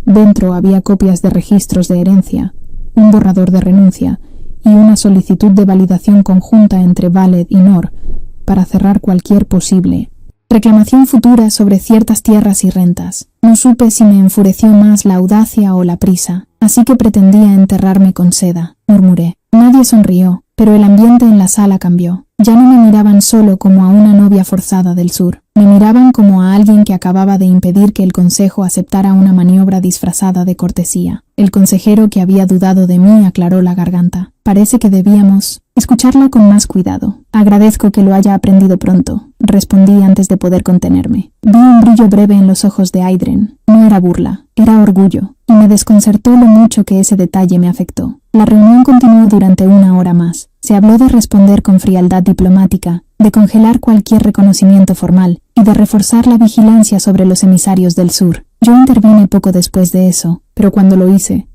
Dentro había copias de registros de herencia, un borrador de renuncia y una solicitud de validación conjunta entre Ballet y Nor para cerrar cualquier posible reclamación futura sobre ciertas tierras y rentas. No supe si me enfureció más la audacia o la prisa, así que pretendía enterrarme con seda, murmuré. Nadie sonrió, pero el ambiente en la sala cambió. Ya no me miraban solo como a una novia forzada del sur. Me miraban como a alguien que acababa de impedir que el consejo aceptara una maniobra disfrazada de cortesía. El consejero que había dudado de mí aclaró la garganta. Parece que debíamos escucharla con más cuidado. Agradezco que lo haya aprendido pronto, respondí antes de poder contenerme. Vi un brillo breve en los ojos de Aidren. No era burla, era orgullo, y me desconcertó lo mucho que ese detalle me afectó. La reunión continuó durante 1 hora más. Se habló de responder con frialdad diplomática, de congelar cualquier reconocimiento formal y de reforzar la vigilancia sobre los emisarios del sur. Yo intervine poco después de eso, pero cuando lo hice,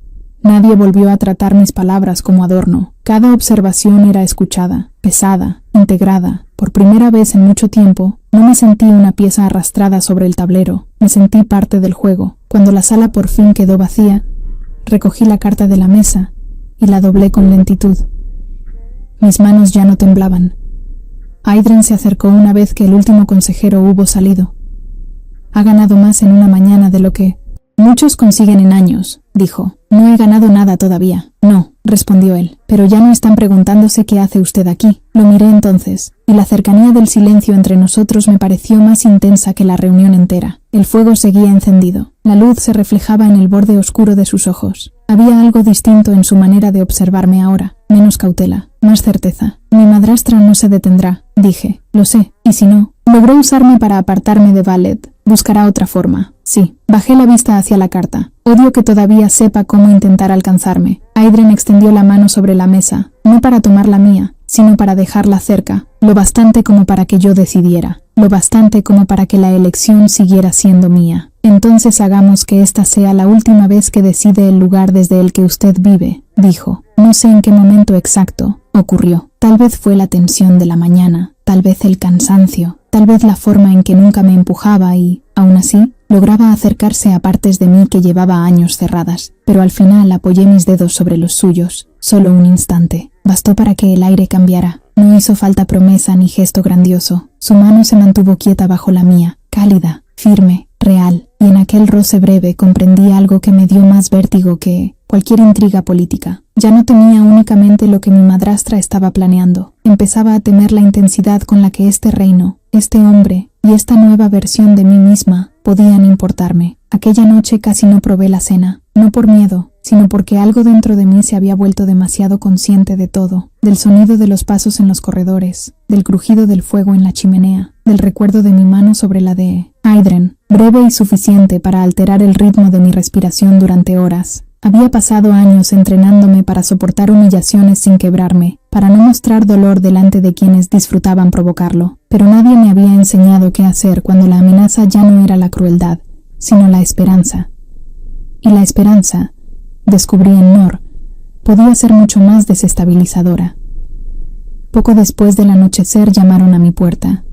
nadie volvió a tratar mis palabras como adorno. Cada observación era escuchada, pesada, integrada. Por primera vez en mucho tiempo, no me sentí una pieza arrastrada sobre el tablero, me sentí parte del juego. Cuando la sala por fin quedó vacía, recogí la carta de la mesa y la doblé con lentitud. Mis manos ya no temblaban. Aidren se acercó una vez que el último consejero hubo salido. Ha ganado más en una mañana de lo que muchos consiguen en años, dijo. No he ganado nada todavía. No, respondió él. Pero ya no están preguntándose qué hace usted aquí. Lo miré entonces, y la cercanía del silencio entre nosotros me pareció más intensa que la reunión entera. El fuego seguía encendido. La luz se reflejaba en el borde oscuro de sus ojos. Había algo distinto en su manera de observarme ahora. Menos cautela, más certeza. Mi madrastra no se detendrá, dije. Lo sé, y si no, logró usarme para apartarme de Ballet. Buscará otra forma. Sí, bajé la vista hacia la carta. Odio que todavía sepa cómo intentar alcanzarme. Aidren extendió la mano sobre la mesa, no para tomar la mía, sino para dejarla cerca, lo bastante como para que yo decidiera, lo bastante como para que la elección siguiera siendo mía. Entonces hagamos que esta sea la última vez que decide el lugar desde el que usted vive, dijo. No sé en qué momento exacto ocurrió. Tal vez fue la tensión de la mañana, tal vez el cansancio, tal vez la forma en que nunca me empujaba y, aún así, lograba acercarse a partes de mí que llevaba años cerradas. Pero al final apoyé mis dedos sobre los suyos, solo un instante. Bastó para que el aire cambiara. No hizo falta promesa ni gesto grandioso. Su mano se mantuvo quieta bajo la mía, cálida, firme, real, y en aquel roce breve comprendí algo que me dio más vértigo que cualquier intriga política. Ya no temía únicamente lo que mi madrastra estaba planeando. Empezaba a temer la intensidad con la que este reino, este hombre y esta nueva versión de mí misma podían importarme. Aquella noche casi no probé la cena, no por miedo, sino porque algo dentro de mí se había vuelto demasiado consciente de todo, del sonido de los pasos en los corredores, del crujido del fuego en la chimenea, del recuerdo de mi mano sobre la de Aidren, breve y suficiente para alterar el ritmo de mi respiración durante horas. Había pasado años entrenándome para soportar humillaciones sin quebrarme, para no mostrar dolor delante de quienes disfrutaban provocarlo, pero nadie me había enseñado qué hacer cuando la amenaza ya no era la crueldad, sino la esperanza. Y la esperanza, descubrí en Nor, podía ser mucho más desestabilizadora. Poco después del anochecer llamaron a mi puerta.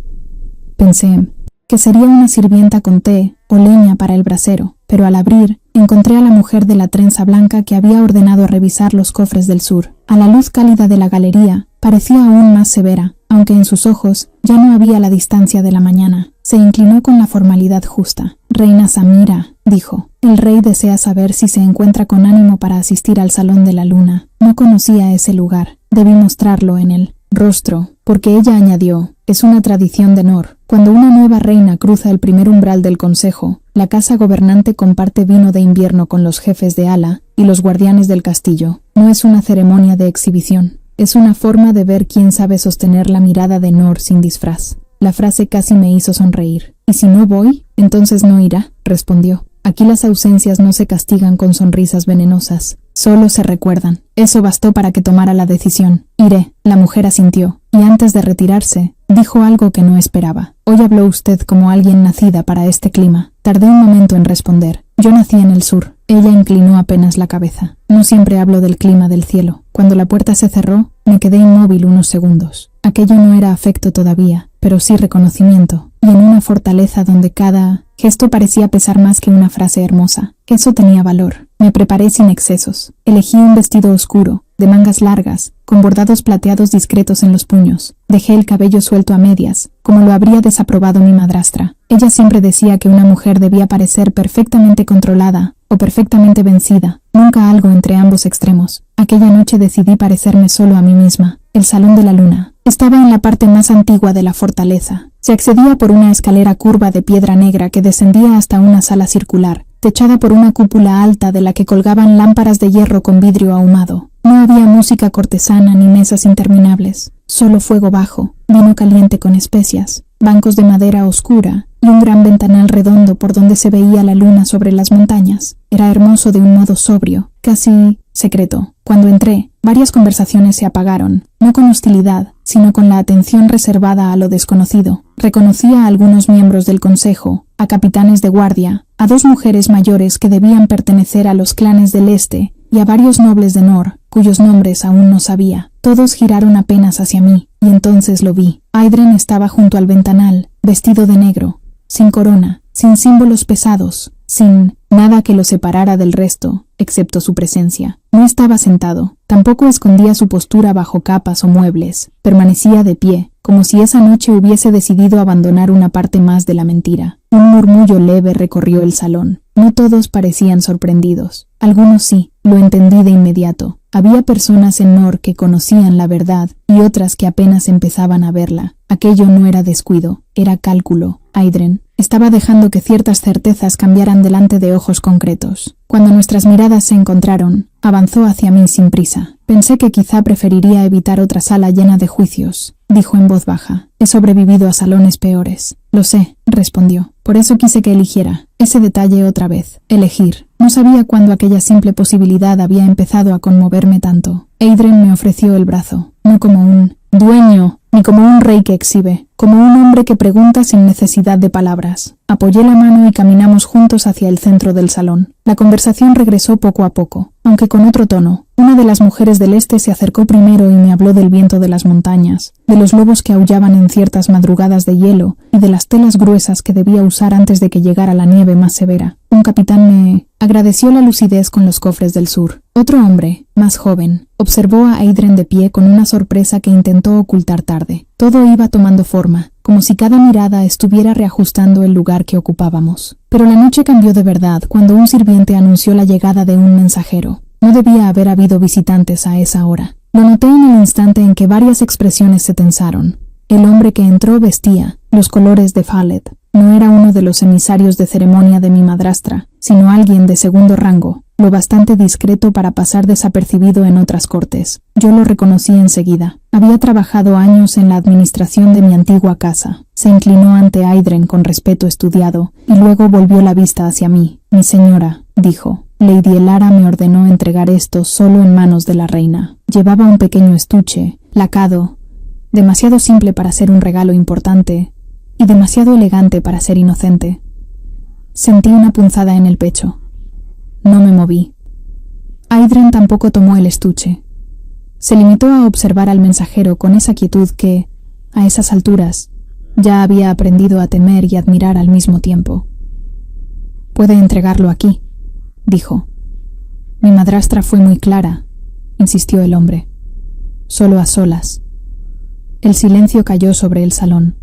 Pensé que sería una sirvienta con té o leña para el brasero, pero al abrir, encontré a la mujer de la trenza blanca que había ordenado revisar los cofres del sur. A la luz cálida de la galería, parecía aún más severa, aunque en sus ojos ya no había la distancia de la mañana. Se inclinó con la formalidad justa. «Reina Samira», dijo, «el rey desea saber si se encuentra con ánimo para asistir al Salón de la Luna. No conocía ese lugar. Debí mostrarlo en el rostro, porque ella añadió, es una tradición de Nor. Cuando una nueva reina cruza el primer umbral del consejo, la casa gobernante comparte vino de invierno con los jefes de ala y los guardianes del castillo. No es una ceremonia de exhibición. Es una forma de ver quién sabe sostener la mirada de Nor sin disfraz». La frase casi me hizo sonreír. «¿Y si no voy? Entonces no irá», respondió. «Aquí las ausencias no se castigan con sonrisas venenosas, solo se recuerdan». Eso bastó para que tomara la decisión. «Iré», la mujer asintió, y antes de retirarse, dijo algo que no esperaba. «Hoy habló usted como alguien nacida para este clima». Tardé un momento en responder. «Yo nací en el sur». Ella inclinó apenas la cabeza. «No siempre hablo del clima del cielo». Cuando la puerta se cerró, me quedé inmóvil unos segundos. Aquello no era afecto todavía, pero sí reconocimiento, y en una fortaleza donde cada gesto parecía pesar más que una frase hermosa. Eso tenía valor. Me preparé sin excesos. Elegí un vestido oscuro, de mangas largas, con bordados plateados discretos en los puños. Dejé el cabello suelto a medias, como lo habría desaprobado mi madrastra. Ella siempre decía que una mujer debía parecer perfectamente controlada o perfectamente vencida, nunca algo entre ambos extremos. Aquella noche decidí parecerme solo a mí misma. El Salón de la Luna estaba en la parte más antigua de la fortaleza. Se accedía por una escalera curva de piedra negra que descendía hasta una sala circular, techada por una cúpula alta de la que colgaban lámparas de hierro con vidrio ahumado. No había música cortesana ni mesas interminables, solo fuego bajo, vino caliente con especias, bancos de madera oscura y un gran ventanal redondo por donde se veía la luna sobre las montañas. Era hermoso de un modo sobrio, casi secreto. Cuando entré, varias conversaciones se apagaron, no con hostilidad, sino con la atención reservada a lo desconocido. Reconocí a algunos miembros del consejo, a capitanes de guardia, a dos mujeres mayores que debían pertenecer a los clanes del este y a varios nobles de Nor, cuyos nombres aún no sabía. Todos giraron apenas hacia mí, y entonces lo vi. Aydren estaba junto al ventanal, vestido de negro, sin corona, sin símbolos pesados, sin nada que lo separara del resto, excepto su presencia. No estaba sentado, tampoco escondía su postura bajo capas o muebles. Permanecía de pie, como si esa noche hubiese decidido abandonar una parte más de la mentira. Un murmullo leve recorrió el salón. No todos parecían sorprendidos. Algunos sí, lo entendí de inmediato. Había personas en Nor que conocían la verdad y otras que apenas empezaban a verla. Aquello no era descuido, era cálculo. Aydren estaba dejando que ciertas certezas cambiaran delante de ojos concretos. Cuando nuestras miradas se encontraron, avanzó hacia mí sin prisa. Pensé que quizá preferiría evitar otra sala llena de juicios, dijo en voz baja. He sobrevivido a salones peores. Lo sé, respondió. Por eso quise que eligiera. Ese detalle otra vez. Elegir. No sabía cuándo aquella simple posibilidad había empezado a conmoverme tanto. Aydren me ofreció el brazo, no como un dueño, ni como un rey que exhibe, como un hombre que pregunta sin necesidad de palabras. Apoyé la mano y caminamos juntos hacia el centro del salón. La conversación regresó poco a poco, aunque con otro tono. Una de las mujeres del este se acercó primero y me habló del viento de las montañas, de los lobos que aullaban en ciertas madrugadas de hielo y de las telas gruesas que debía usar antes de que llegara la nieve más severa. Un capitán me agradeció la lucidez con los cofres del sur. Otro hombre, más joven, observó a Aydren de pie con una sorpresa que intentó ocultar tarde. Todo iba tomando forma, como si cada mirada estuviera reajustando el lugar que ocupábamos. Pero la noche cambió de verdad cuando un sirviente anunció la llegada de un mensajero. No debía haber habido visitantes a esa hora. Lo noté en el instante en que varias expresiones se tensaron. El hombre que entró vestía los colores de Faled. No era uno de los emisarios de ceremonia de mi madrastra, sino alguien de segundo rango, lo bastante discreto para pasar desapercibido en otras cortes. Yo lo reconocí enseguida. Había trabajado años en la administración de mi antigua casa. Se inclinó ante Aydren con respeto estudiado, y luego volvió la vista hacia mí. «Mi señora», dijo, «Lady Elara me ordenó entregar esto solo en manos de la reina». Llevaba un pequeño estuche, lacado, demasiado simple para ser un regalo importante, y demasiado elegante para ser inocente. Sentí una punzada en el pecho. No me moví. Aidren tampoco tomó el estuche. Se limitó a observar al mensajero con esa quietud que, a esas alturas, ya había aprendido a temer y admirar al mismo tiempo. «Puede entregarlo aquí», dijo. «Mi madrastra fue muy clara», insistió el hombre. «Solo a solas». El silencio cayó sobre el salón.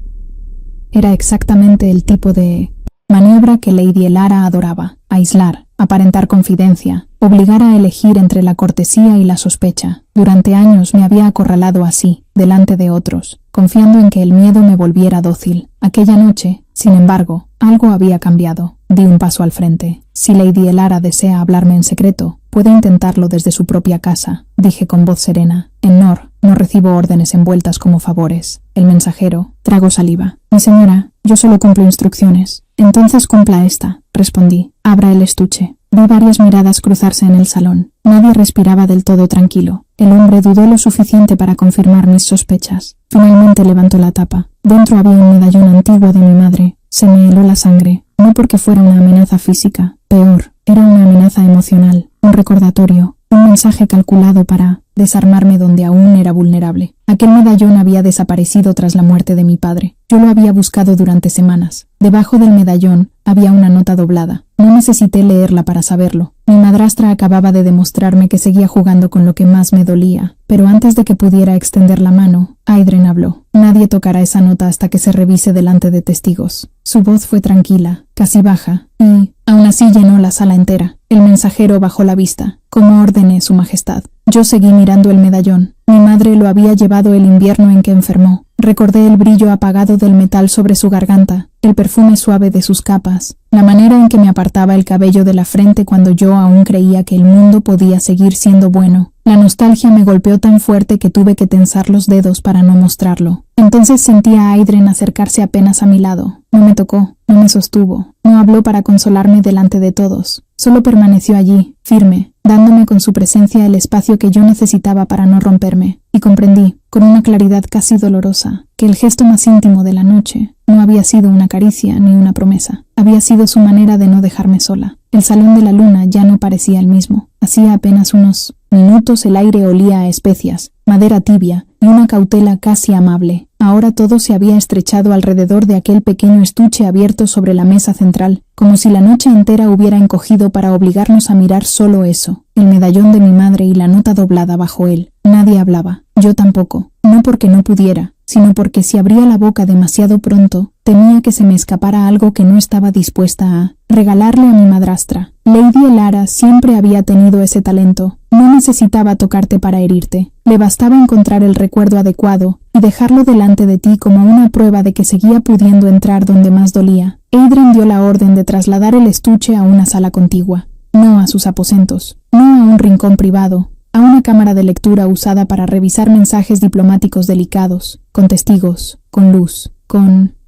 Era exactamente el tipo de maniobra que Lady Elara adoraba: aislar, aparentar confidencia, obligar a elegir entre la cortesía y la sospecha. Durante años me había acorralado así, delante de otros, confiando en que el miedo me volviera dócil. Aquella noche, sin embargo, algo había cambiado. Di un paso al frente. «Si Lady Elara desea hablarme en secreto, puede intentarlo desde su propia casa», dije con voz serena. «En Nor no recibo órdenes envueltas como favores». El mensajero tragó saliva. «Mi señora, yo solo cumplo instrucciones». «Entonces cumpla esta», respondí. «Abra el estuche». Vi varias miradas cruzarse en el salón. Nadie respiraba del todo tranquilo. El hombre dudó lo suficiente para confirmar mis sospechas. Finalmente levantó la tapa. Dentro había un medallón antiguo de mi madre. Se me heló la sangre. No porque fuera una amenaza física. Peor, era una amenaza emocional. Un recordatorio. Un mensaje calculado para desarmarme donde aún era vulnerable. Aquel medallón había desaparecido tras la muerte de mi padre. Yo lo había buscado durante semanas. Debajo del medallón había una nota doblada. No necesité leerla para saberlo. Mi madrastra acababa de demostrarme que seguía jugando con lo que más me dolía. Pero antes de que pudiera extender la mano, Aidren habló. «Nadie tocará esa nota hasta que se revise delante de testigos». Su voz fue tranquila, casi baja, y, aún así, llenó la sala entera. El mensajero bajó la vista. «Como ordene, Su Majestad». Yo seguí mirando el medallón. Mi madre lo había llevado el invierno en que enfermó. Recordé el brillo apagado del metal sobre su garganta, el perfume suave de sus capas, la manera en que me apartaba el cabello de la frente cuando yo aún creía que el mundo podía seguir siendo bueno. La nostalgia me golpeó tan fuerte que tuve que tensar los dedos para no mostrarlo. Entonces sentí a Aidren acercarse apenas a mi lado. No me tocó, no me sostuvo, no habló para consolarme delante de todos. Solo permaneció allí, firme, dándome con su presencia el espacio que yo necesitaba para no romperme. Y comprendí, con una claridad casi dolorosa, que el gesto más íntimo de la noche no había sido una caricia ni una promesa. Había sido su manera de no dejarme sola. El salón de la luna ya no parecía el mismo. Hacía apenas unos minutos el aire olía a especias, madera tibia y una cautela casi amable. Ahora todo se había estrechado alrededor de aquel pequeño estuche abierto sobre la mesa central, como si la noche entera hubiera encogido para obligarnos a mirar solo eso, el medallón de mi madre y la nota doblada bajo él. Nadie hablaba, yo tampoco, no porque no pudiera, sino porque si abría la boca demasiado pronto, temía que se me escapara algo que no estaba dispuesta a regalarle a mi madrastra. Lady Elara siempre había tenido ese talento. No necesitaba tocarte para herirte. Le bastaba encontrar el recuerdo adecuado y dejarlo delante de ti como una prueba de que seguía pudiendo entrar donde más dolía. Aidren dio la orden de trasladar el estuche a una sala contigua, no a sus aposentos, no a un rincón privado, a una cámara de lectura usada para revisar mensajes diplomáticos delicados, con testigos, con luz,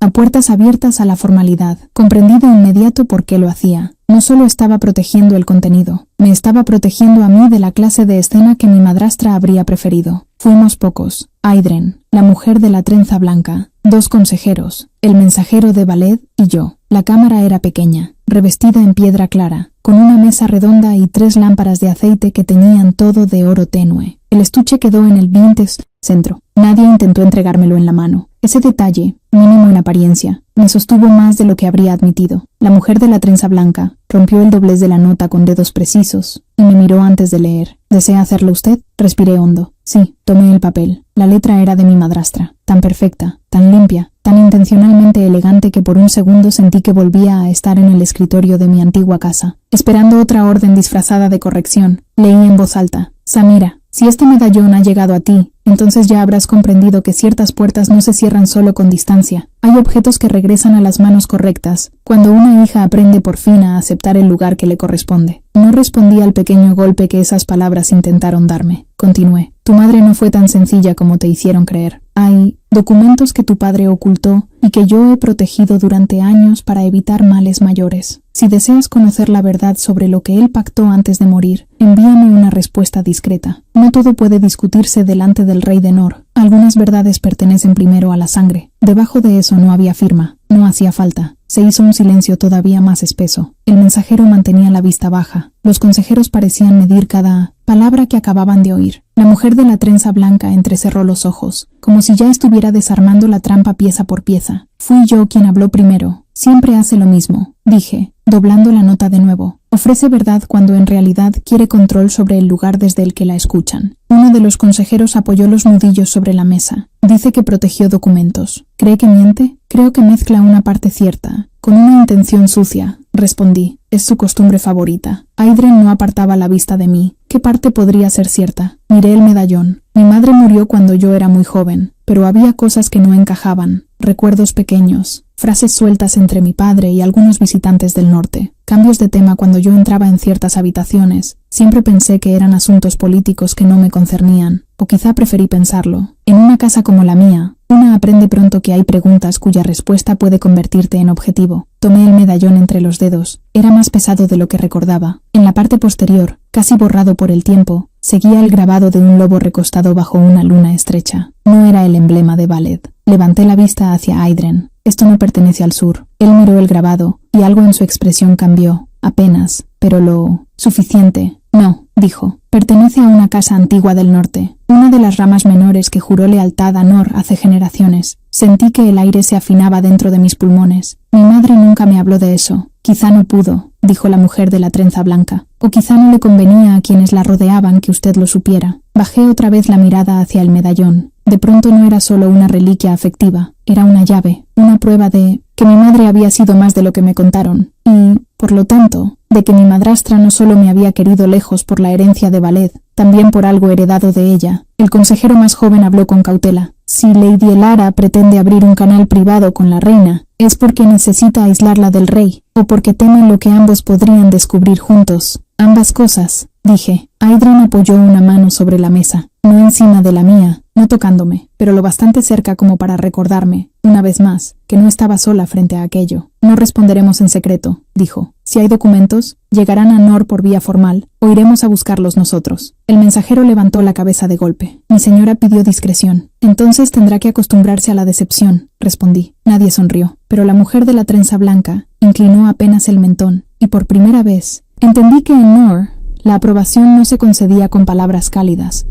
a puertas abiertas a la formalidad. Comprendí de inmediato por qué lo hacía. No solo estaba protegiendo el contenido, me estaba protegiendo a mí de la clase de escena que mi madrastra habría preferido. Fuimos pocos: Aidren, la mujer de la trenza blanca, 2 consejeros, el mensajero de ballet y yo. La cámara era pequeña, revestida en piedra clara, con una mesa redonda y 3 lámparas de aceite que teñían todo de oro tenue. El estuche quedó en el vintage centro. Nadie intentó entregármelo en la mano. Ese detalle, mínimo en apariencia, me sostuvo más de lo que habría admitido. La mujer de la trenza blanca rompió el doblez de la nota con dedos precisos y me miró antes de leer. ¿Desea hacerlo usted? Respiré hondo. Sí, tomé el papel. La letra era de mi madrastra, tan perfecta, tan limpia, tan intencionalmente elegante que por un segundo sentí que volvía a estar en el escritorio de mi antigua casa. Esperando otra orden disfrazada de corrección, leí en voz alta: Samira, si este medallón ha llegado a ti, entonces ya habrás comprendido que ciertas puertas no se cierran solo con distancia. Hay objetos que regresan a las manos correctas cuando una hija aprende por fin a aceptar el lugar que le corresponde. No respondí al pequeño golpe que esas palabras intentaron darme. Continué: tu madre no fue tan sencilla como te hicieron creer. Hay documentos que tu padre ocultó y que yo he protegido durante años para evitar males mayores. Si deseas conocer la verdad sobre lo que él pactó antes de morir, envíame una respuesta discreta. No todo puede discutirse delante del rey de Nor. Algunas verdades pertenecen primero a la sangre. Debajo de eso no había firma. No hacía falta. Se hizo un silencio todavía más espeso. El mensajero mantenía la vista baja. Los consejeros parecían medir cada palabra que acababan de oír. La mujer de la trenza blanca entrecerró los ojos, como si ya estuviera desarmando la trampa pieza por pieza. Fui yo quien habló primero. Siempre hace lo mismo, dije, doblando la nota de nuevo. Ofrece verdad cuando en realidad quiere control sobre el lugar desde el que la escuchan. Uno de los consejeros apoyó los nudillos sobre la mesa. Dice que protegió documentos. ¿Cree que miente? Creo que mezcla una parte cierta, con una intención sucia, respondí. Es su costumbre favorita. Aydren no apartaba la vista de mí. ¿Qué parte podría ser cierta? Miré el medallón. Mi madre murió cuando yo era muy joven, pero había cosas que no encajaban. Recuerdos pequeños, frases sueltas entre mi padre y algunos visitantes del norte, cambios de tema cuando yo entraba en ciertas habitaciones. Siempre pensé que eran asuntos políticos que no me concernían, o quizá preferí pensarlo. En una casa como la mía, una aprende pronto que hay preguntas cuya respuesta puede convertirte en objetivo. Tomé el medallón entre los dedos. Era más pesado de lo que recordaba. En la parte posterior, casi borrado por el tiempo, seguía el grabado de un lobo recostado bajo una luna estrecha. No era el emblema de Baled. Levanté la vista hacia Aydren. Esto no pertenece al sur. Él miró el grabado, y algo en su expresión cambió. Apenas, pero lo suficiente. No, dijo. Pertenece a una casa antigua del norte, una de las ramas menores que juró lealtad a Nor hace generaciones. Sentí que el aire se afinaba dentro de mis pulmones. Mi madre nunca me habló de eso. Quizá no pudo, dijo la mujer de la trenza blanca. O quizá no le convenía a quienes la rodeaban que usted lo supiera. Bajé otra vez la mirada hacia el medallón. De pronto no era solo una reliquia afectiva, era una llave, una prueba de que mi madre había sido más de lo que me contaron, y, por lo tanto, de que mi madrastra no solo me había querido lejos por la herencia de Baled, también por algo heredado de ella. El consejero más joven habló con cautela. Si Lady Elara pretende abrir un canal privado con la reina, es porque necesita aislarla del rey, o porque teme lo que ambos podrían descubrir juntos. Ambas cosas, dije. Aydren apoyó una mano sobre la mesa, no encima de la mía, no tocándome, pero lo bastante cerca como para recordarme, una vez más, que no estaba sola frente a aquello. No responderemos en secreto, dijo. Si hay documentos, llegarán a Nor por vía formal, o iremos a buscarlos nosotros. El mensajero levantó la cabeza de golpe. Mi señora pidió discreción. Entonces tendrá que acostumbrarse a la decepción, respondí. Nadie sonrió, pero la mujer de la trenza blanca inclinó apenas el mentón, y por primera vez, entendí que en Nor, la aprobación no se concedía con palabras cálidas.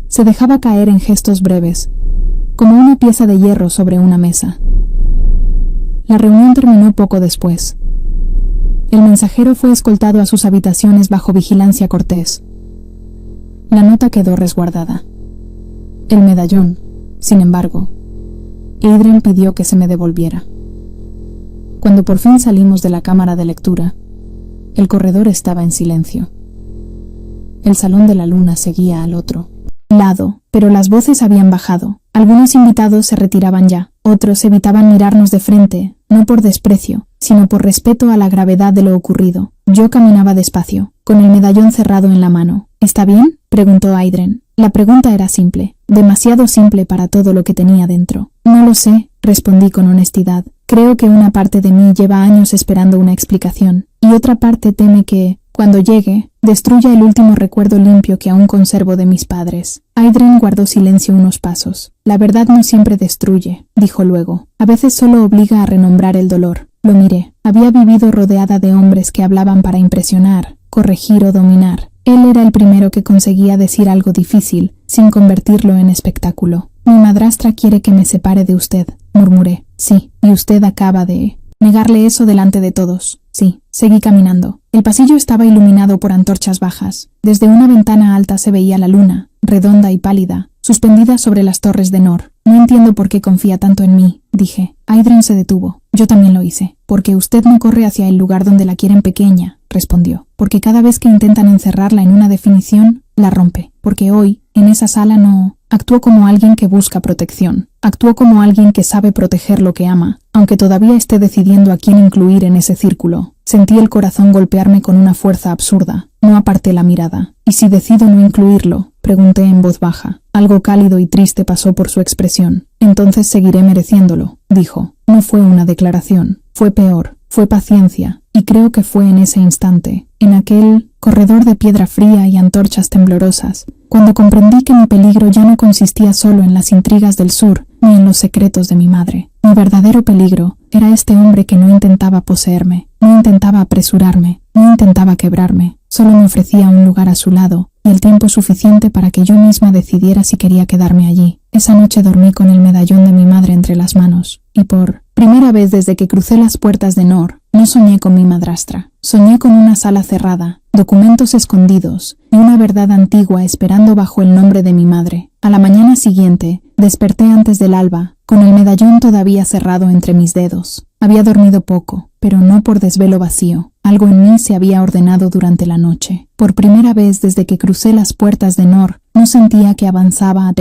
Se dejaba caer en gestos breves, como una pieza de hierro sobre una mesa. La reunión terminó poco después. El mensajero fue escoltado a sus habitaciones bajo vigilancia cortés. La nota quedó resguardada. El medallón, sin embargo, Aydren pidió que se me devolviera. Cuando por fin salimos de la cámara de lectura, el corredor estaba en silencio. El salón de la luna seguía al otro lado, pero las voces habían bajado. Algunos invitados se retiraban ya, otros evitaban mirarnos de frente, no por desprecio, sino por respeto a la gravedad de lo ocurrido. Yo caminaba despacio, con el medallón cerrado en la mano. ¿Está bien?, preguntó Aydren. La pregunta era simple, demasiado simple para todo lo que tenía dentro. No lo sé, respondí con honestidad. Creo que una parte de mí lleva años esperando una explicación, y otra parte teme que, cuando llegue, destruya el último recuerdo limpio que aún conservo de mis padres. Aydren guardó silencio unos pasos. La verdad no siempre destruye, dijo luego. A veces solo obliga a renombrar el dolor. Lo miré. Había vivido rodeada de hombres que hablaban para impresionar, corregir o dominar. Él era el primero que conseguía decir algo difícil, sin convertirlo en espectáculo. Mi madrastra quiere que me separe de usted, murmuré. Sí, y usted acaba de negarle eso delante de todos. Sí, seguí caminando. El pasillo estaba iluminado por antorchas bajas. Desde una ventana alta se veía la luna, redonda y pálida, suspendida sobre las torres de Nor. No entiendo por qué confía tanto en mí, dije. Aydren se detuvo. Yo también lo hice. Porque usted no corre hacia el lugar donde la quieren pequeña, respondió. Porque cada vez que intentan encerrarla en una definición, la rompe. Porque hoy, en esa sala no... Actuó como alguien que busca protección. Actuó como alguien que sabe proteger lo que ama, aunque todavía esté decidiendo a quién incluir en ese círculo. Sentí el corazón golpearme con una fuerza absurda. No aparté la mirada. ¿Y si decido no incluirlo?, pregunté en voz baja. Algo cálido y triste pasó por su expresión. Entonces seguiré mereciéndolo, dijo. No fue una declaración. Fue peor. Fue paciencia. Y creo que fue en ese instante, en aquel corredor de piedra fría y antorchas temblorosas, cuando comprendí que mi peligro ya no consistía solo en las intrigas del sur ni en los secretos de mi madre. Mi verdadero peligro Era este hombre que no intentaba poseerme, no intentaba apresurarme, no intentaba quebrarme, solo me ofrecía un lugar a su lado y el tiempo suficiente para que yo misma decidiera si quería quedarme allí. Esa noche dormí con el medallón de mi madre entre las manos, y por primera vez desde que crucé las puertas de Nor, no soñé con mi madrastra. Soñé con una sala cerrada, documentos escondidos y una verdad antigua esperando bajo el nombre de mi madre. A la mañana siguiente, desperté antes del alba, con el medallón todavía cerrado entre mis dedos. Había dormido poco, pero no por desvelo vacío. Algo en mí se había ordenado durante la noche. Por primera vez desde que crucé las puertas de Nor, no sentía que avanzaba a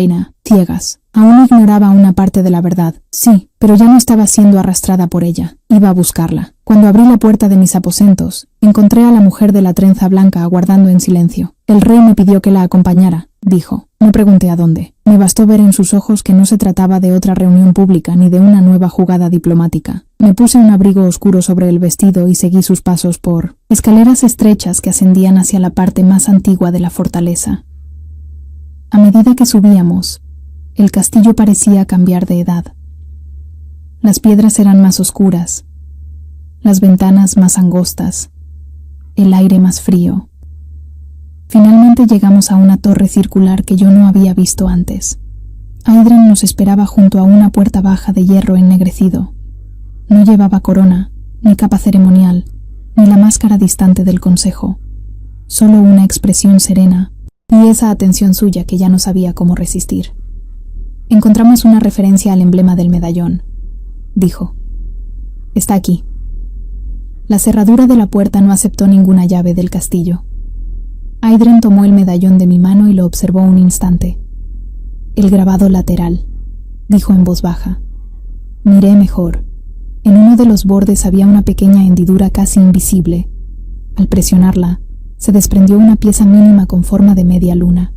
ciegas. Aún ignoraba una parte de la verdad, sí, pero ya no estaba siendo arrastrada por ella. Iba a buscarla. Cuando abrí la puerta de mis aposentos, encontré a la mujer de la trenza blanca aguardando en silencio. El rey me pidió que la acompañara, dijo. No pregunté a dónde. Me bastó ver en sus ojos que no se trataba de otra reunión pública ni de una nueva jugada diplomática. Me puse un abrigo oscuro sobre el vestido y seguí sus pasos por escaleras estrechas que ascendían hacia la parte más antigua de la fortaleza. A medida que subíamos, el castillo parecía cambiar de edad. Las piedras eran más oscuras, las ventanas más angostas, el aire más frío. Finalmente llegamos a una torre circular que yo no había visto antes. Aidren nos esperaba junto a una puerta baja de hierro ennegrecido. No llevaba corona, ni capa ceremonial, ni la máscara distante del consejo. Solo una expresión serena y esa atención suya que ya no sabía cómo resistir. Encontramos una referencia al emblema del medallón, dijo. Está aquí. La cerradura de la puerta no aceptó ninguna llave del castillo. Aidren tomó el medallón de mi mano y lo observó un instante. El grabado lateral, dijo en voz baja. Miré mejor. En uno de los bordes había una pequeña hendidura casi invisible. Al presionarla, se desprendió una pieza mínima con forma de media luna.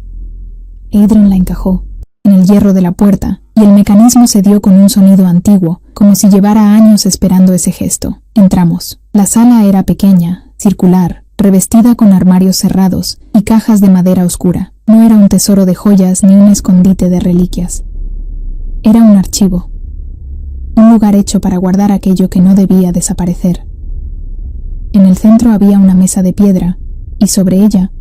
Aidren la encajó en el hierro de la puerta, y el mecanismo se dio con un sonido antiguo, como si llevara años esperando ese gesto. Entramos. La sala era pequeña, circular, revestida con armarios cerrados y cajas de madera oscura. No era un tesoro de joyas ni un escondite de reliquias. Era un archivo. Un lugar hecho para guardar aquello que no debía desaparecer. En el centro había una mesa de piedra, y sobre ella,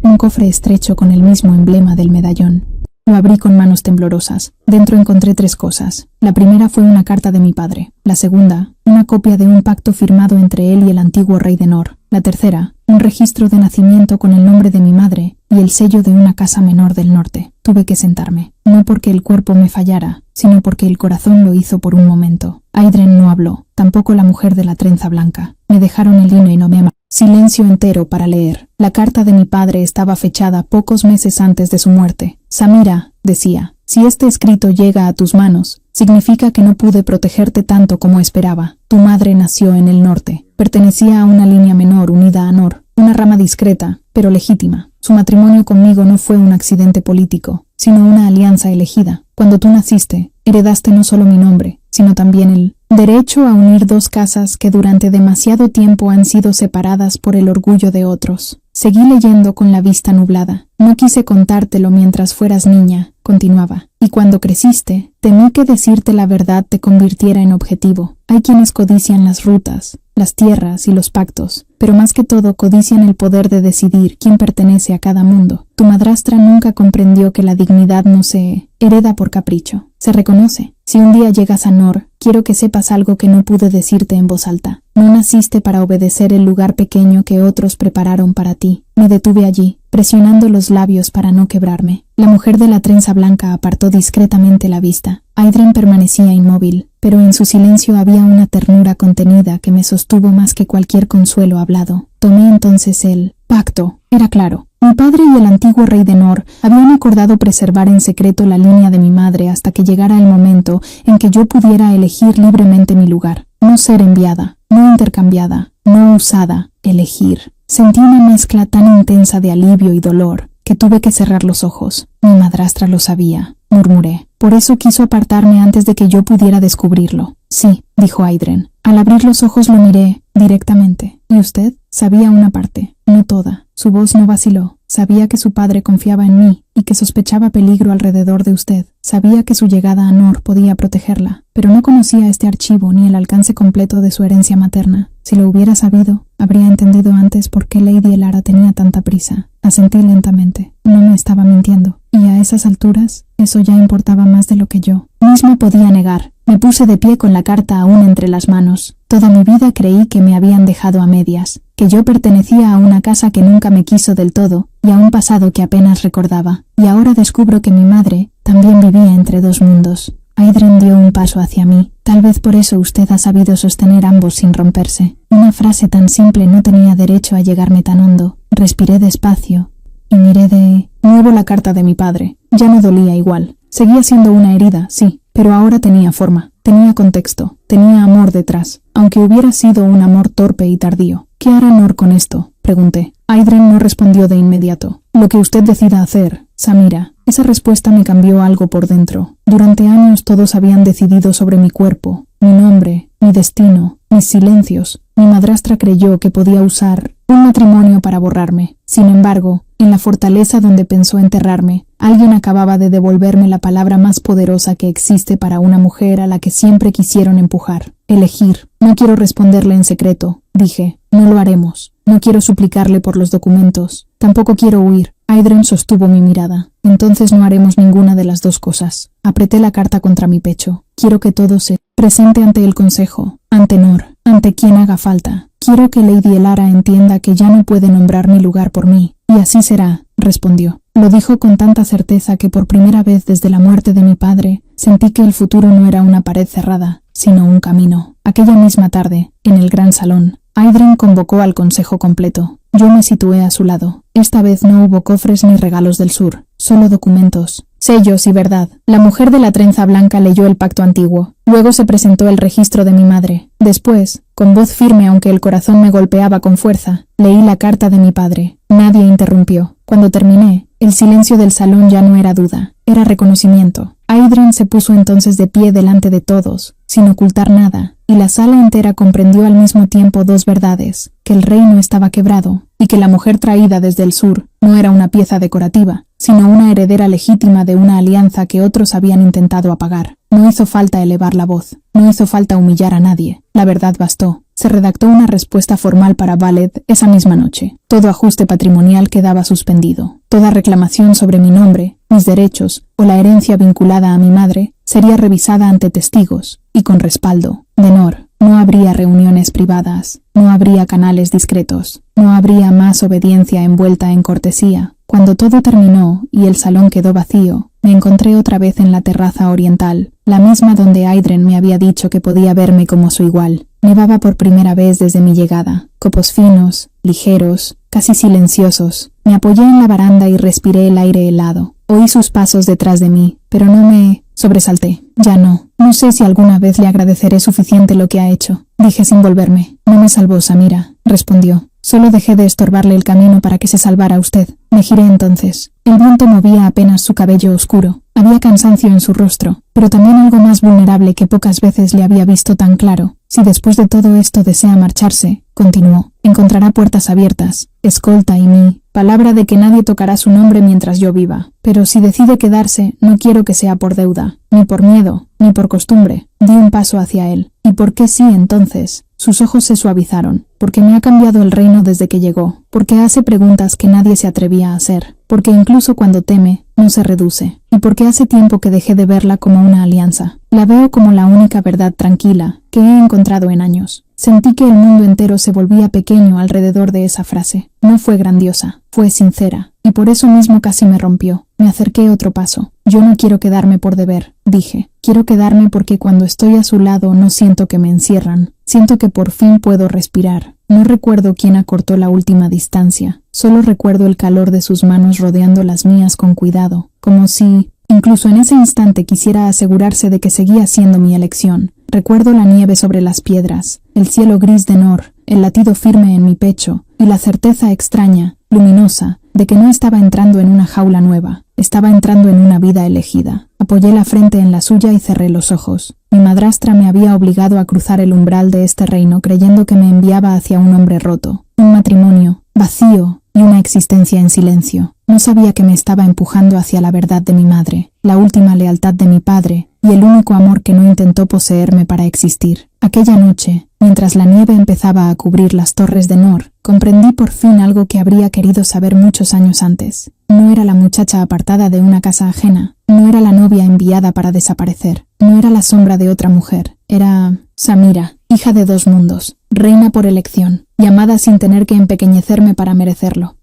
un cofre estrecho con el mismo emblema del medallón. Lo abrí con manos temblorosas. Dentro encontré 3 cosas. La primera fue una carta de mi padre. La segunda, una copia de un pacto firmado entre él y el antiguo rey de Nor. La tercera, un registro de nacimiento con el nombre de mi madre y el sello de una casa menor del norte. Tuve que sentarme, no porque el cuerpo me fallara, sino porque el corazón lo hizo por un momento. Aidren no habló, tampoco la mujer de la trenza blanca. Me dejaron el himno y no me amaron. Silencio entero para leer. La carta de mi padre estaba fechada pocos meses antes de su muerte. Samira, decía, si este escrito llega a tus manos, significa que no pude protegerte tanto como esperaba. Tu madre nació en el norte. Pertenecía a una línea menor unida a Nor, una rama discreta, pero legítima. Su matrimonio conmigo no fue un accidente político, sino una alianza elegida. Cuando tú naciste, heredaste no solo mi nombre, sino también el derecho a unir 2 casas que durante demasiado tiempo han sido separadas por el orgullo de otros. Seguí leyendo con la vista nublada. No quise contártelo mientras fueras niña, continuaba. Y cuando creciste, temí que decirte la verdad te convirtiera en objetivo. Hay quienes codician las rutas, las tierras y los pactos, pero más que todo codician el poder de decidir quién pertenece a cada mundo. Tu madrastra nunca comprendió que la dignidad no se hereda por capricho, se reconoce. Si un día llegas a Nor, quiero que sepas algo que no pude decirte en voz alta. No naciste para obedecer el lugar pequeño que otros prepararon para ti. Me detuve allí, presionando los labios para no quebrarme. La mujer de la trenza blanca apartó discretamente la vista. Aidren permanecía inmóvil, pero en su silencio había una ternura contenida que me sostuvo más que cualquier consuelo hablado. Tomé entonces el pacto. Era claro. Mi padre y el antiguo rey de Nor habían acordado preservar en secreto la línea de mi madre hasta que llegara el momento en que yo pudiera elegir libremente mi lugar. No ser enviada, no intercambiada, no usada, elegir. Sentí una mezcla tan intensa de alivio y dolor que tuve que cerrar los ojos. Mi madrastra lo sabía, murmuré. Por eso quiso apartarme antes de que yo pudiera descubrirlo. Sí, dijo Aidren. Al abrir los ojos lo miré directamente. ¿Y usted? Sabía una parte. no toda. Su voz no vaciló. Sabía que su padre confiaba en mí y que sospechaba peligro alrededor de usted. Sabía que su llegada a Nor podía protegerla, pero no conocía este archivo ni el alcance completo de su herencia materna. Si lo hubiera sabido, habría entendido antes por qué Lady Elara tenía tanta prisa. Asentí lentamente. No me estaba mintiendo, y a esas alturas, eso ya importaba más de lo que yo misma podía negar. Me puse de pie con la carta aún entre las manos. Toda mi vida creí que me habían dejado a medias, que yo pertenecía a una casa que nunca me quiso del todo y a un pasado que apenas recordaba. Y ahora descubro que mi madre también vivía entre dos mundos. Aydren dio un paso hacia mí. Tal vez por eso usted ha sabido sostener ambos sin romperse. Una frase tan simple no tenía derecho a llegarme tan hondo. Respiré despacio y miré de nuevo la carta de mi padre. Ya no dolía igual. Seguía siendo una herida, sí, pero ahora tenía forma, tenía contexto, tenía amor detrás, aunque hubiera sido un amor torpe y tardío. ¿Qué hará Nor con esto?, pregunté. Aydren no respondió de inmediato. Lo que usted decida hacer, Samira. Esa respuesta me cambió algo por dentro. Durante años todos habían decidido sobre mi cuerpo, mi nombre, mi destino, mis silencios. Mi madrastra creyó que podía usar un matrimonio para borrarme. Sin embargo, en la fortaleza donde pensó enterrarme, alguien acababa de devolverme la palabra más poderosa que existe para una mujer a la que siempre quisieron empujar. Elegir. No quiero responderle en secreto, dije. No lo haremos. No quiero suplicarle por los documentos. Tampoco quiero huir. Aydren sostuvo mi mirada. Entonces no haremos ninguna de las dos cosas. Apreté la carta contra mi pecho. Quiero que todo se presente ante el consejo, ante Nor, ante quien haga falta. Quiero que Lady Elara entienda que ya no puede nombrar mi lugar por mí. Y así será, respondió. Lo dijo con tanta certeza que por primera vez desde la muerte de mi padre sentí que el futuro no era una pared cerrada, sino un camino. Aquella misma tarde, en el gran salón, Aydren convocó al consejo completo. Yo me situé a su lado. Esta vez no hubo cofres ni regalos del sur, solo documentos, sellos y verdad. La mujer de la trenza blanca leyó el pacto antiguo. Luego se presentó el registro de mi madre. Después, con voz firme aunque el corazón me golpeaba con fuerza, leí la carta de mi padre. Nadie interrumpió. Cuando terminé, el silencio del salón ya no era duda, era reconocimiento. Aydren se puso entonces de pie delante de todos, sin ocultar nada, y la sala entera comprendió al mismo tiempo dos verdades: que el reino estaba quebrado y que la mujer traída desde el sur no era una pieza decorativa, sino una heredera legítima de una alianza que otros habían intentado apagar. No hizo falta elevar la voz, no hizo falta humillar a nadie. La verdad bastó. Se redactó una respuesta formal para Valed esa misma noche. Todo ajuste patrimonial quedaba suspendido. Toda reclamación sobre mi nombre, mis derechos o la herencia vinculada a mi madre sería revisada ante testigos y con respaldo de Nor. No habría reuniones privadas, no habría canales discretos, no habría más obediencia envuelta en cortesía. Cuando todo terminó y el salón quedó vacío, me encontré otra vez en la terraza oriental, la misma donde Aydren me había dicho que podía verme como su igual. Nevaba por primera vez desde mi llegada. Copos finos, ligeros, casi silenciosos. Me apoyé en la baranda y respiré el aire helado. Oí sus pasos detrás de mí, pero no me sobresalté. Ya no. No sé si alguna vez le agradeceré suficiente lo que ha hecho, dije sin volverme. No me salvó, Samira, respondió. Solo dejé de estorbarle el camino para que se salvara usted. Me giré entonces. El viento movía apenas su cabello oscuro. Había cansancio en su rostro, pero también algo más vulnerable que pocas veces le había visto tan claro. Si después de todo esto desea marcharse, continuó, encontrará puertas abiertas, escolta y mi palabra de que nadie tocará su nombre mientras yo viva. Pero si decide quedarse, no quiero que sea por deuda, ni por miedo, ni por costumbre. Di un paso hacia él. ¿Y por qué sí entonces? Sus ojos se suavizaron. Porque me ha cambiado el reino desde que llegó. Porque hace preguntas que nadie se atrevía a hacer. Porque incluso cuando teme, no se reduce. Y porque hace tiempo que dejé de verla como una alianza. La veo como la única verdad tranquila que he encontrado en años. Sentí que el mundo entero se volvía pequeño alrededor de esa frase. No fue grandiosa, fue sincera. Y por eso mismo casi me rompió. Me acerqué otro paso. Yo no quiero quedarme por deber, dije. Quiero quedarme porque cuando estoy a su lado no siento que me encierran. Siento que por fin puedo respirar. No recuerdo quién acortó la última distancia. Solo recuerdo el calor de sus manos rodeando las mías con cuidado, como si, incluso en ese instante, quisiera asegurarse de que seguía siendo mi elección. Recuerdo la nieve sobre las piedras, el cielo gris de Nor, el latido firme en mi pecho y la certeza extraña, luminosa, de que no estaba entrando en una jaula nueva, estaba entrando en una vida elegida. Apoyé la frente en la suya y cerré los ojos. Mi madrastra me había obligado a cruzar el umbral de este reino creyendo que me enviaba hacia un hombre roto, un matrimonio, vacío y una existencia en silencio. No sabía que me estaba empujando hacia la verdad de mi madre, la última lealtad de mi padre y el único amor que no intentó poseerme para existir. Aquella noche, mientras la nieve empezaba a cubrir las torres de Nor, comprendí por fin algo que habría querido saber muchos años antes. No era la muchacha apartada de una casa ajena, no era la novia enviada para desaparecer, no era la sombra de otra mujer, era Samira, hija de dos mundos, reina por elección, llamada sin tener que empequeñecerme para merecerlo.